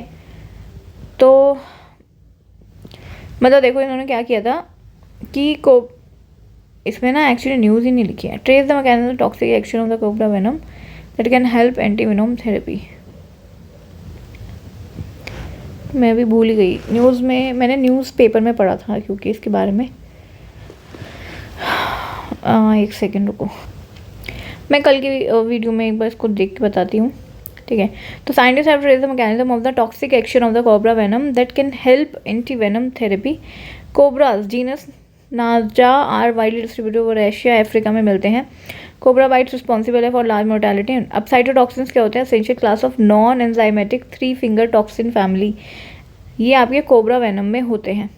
तो मतलब देखो इन्होंने क्या किया था कि इसमें ना एक्चुअली न्यूज़ ही नहीं लिखी है. Trace the mechanism toxic action of the cobra venom that can help antivenom therapy. मैं भी भूल गई, न्यूज़ में मैंने न्यूज़ पेपर में पढ़ा था क्योंकि इसके बारे में. एक सेकेंड रुको, मैं कल की वीडियो में एक बार इसको देख के बताती हूँ, ठीक है. तो scientist have traced the mechanism of the toxic action of the cobra venom that can help antivenom therapy. Cobras genus Naja are widely distributed over Asia, Africa में मिलते हैं. कोबरा बाइट्स रिस्पॉन्सिबल है फॉर लार्ज मोर्टेलिटी. अब साइटोटॉक्सिन्स क्या होते हैं, essential class of non enzymatic 3 finger toxin family. ये आपके कोबरा वेनम में होते हैं,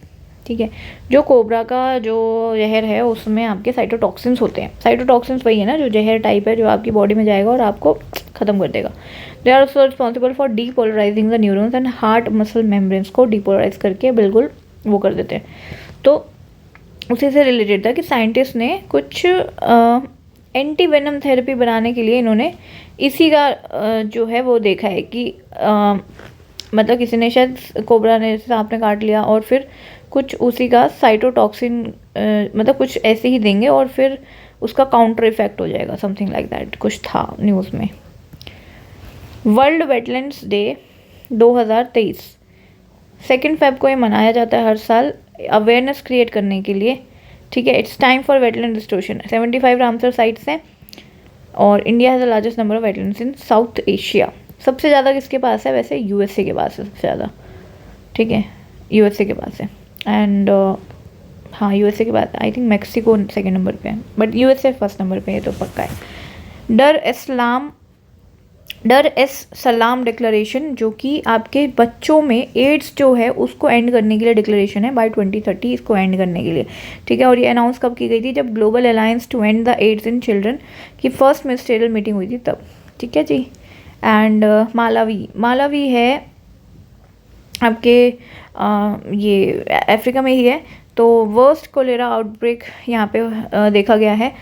ठीक है. जो कोबरा का जो जहर है उसमें आपके साइटोटॉक्सिन्स होते हैं. साइटोटॉक्सिन्स वही है ना जो जहर टाइप है जो आपकी बॉडी में जाएगा और आपको ख़त्म कर देगा. They are also responsible for depolarising the neurons and heart muscle membranes को डीपोलराइज करके बिल्कुल वो कर देते हैं. तो उसी से रिलेटेड था कि साइंटिस्ट ने कुछ एंटीवेनम थेरेपी बनाने के लिए इन्होंने इसी का जो है वो देखा है कि मतलब किसी ने शायद कोबरा ने सांप ने काट लिया और फिर कुछ उसी का साइटोटॉक्सिन मतलब कुछ ऐसे ही देंगे और फिर उसका काउंटर इफेक्ट हो जाएगा, समथिंग लाइक दैट कुछ था न्यूज़ में. वर्ल्ड वेटलैंड्स डे 2023 2 फेब को ये मनाया जाता है हर साल अवेयरनेस क्रिएट करने के लिए, ठीक है. It's time for wetland restoration. 75 Ramsar sites हैं और India has the largest number of wetlands in south Asia. सबसे ज़्यादा किसके पास है, वैसे USA के पास है सबसे ज़्यादा, ठीक है, USA के पास है. एंड हाँ USA के बाद I think Mexico second number पे है, बट USA फर्स्ट नंबर पे है तो पक्का है. डर एस सलाम डिक्लेरेशन जो कि आपके बच्चों में एड्स जो है उसको एंड करने के लिए डिक्लेरेशन है बाय 2030 इसको एंड करने के लिए, ठीक है. और ये अनाउंस कब की गई थी, जब global alliance to end the AIDS in children की फर्स्ट मिनिस्ट्रियल मीटिंग हुई थी तब, ठीक है जी. एंड मालावी है आपके ये अफ्रीका में ही है. तो वर्स्ट कोलेरा आउटब्रेक यहाँ पे देखा गया है.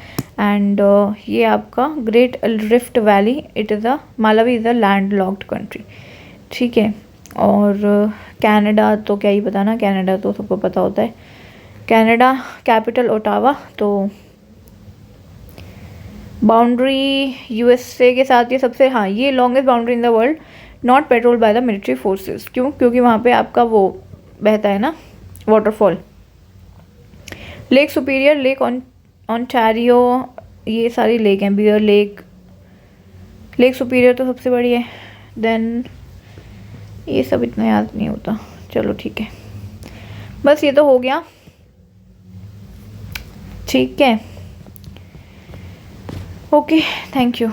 एंड ये आपका great rift valley, it is a Malawi is a land locked country, ठीक है. और कनाडा तो क्या ही बताना, कनाडा तो सबको पता होता है. Canada capital Ottawa. तो बाउंड्री USA के साथ ये सबसे, हाँ ये longest boundary in the world not petrol by the military forces. क्यों, क्योंकि वहाँ पे आपका वो बहता है ना waterfall. Lake superior, lake Ontario, ये सारी लेक हैं. बियर लेक, लेक सुपीरियर तो सबसे बड़ी है. देन ये सब इतना याद नहीं होता। चलो ठीक है, बस ये तो हो गया। ठीक है, ओके, थैंक यू।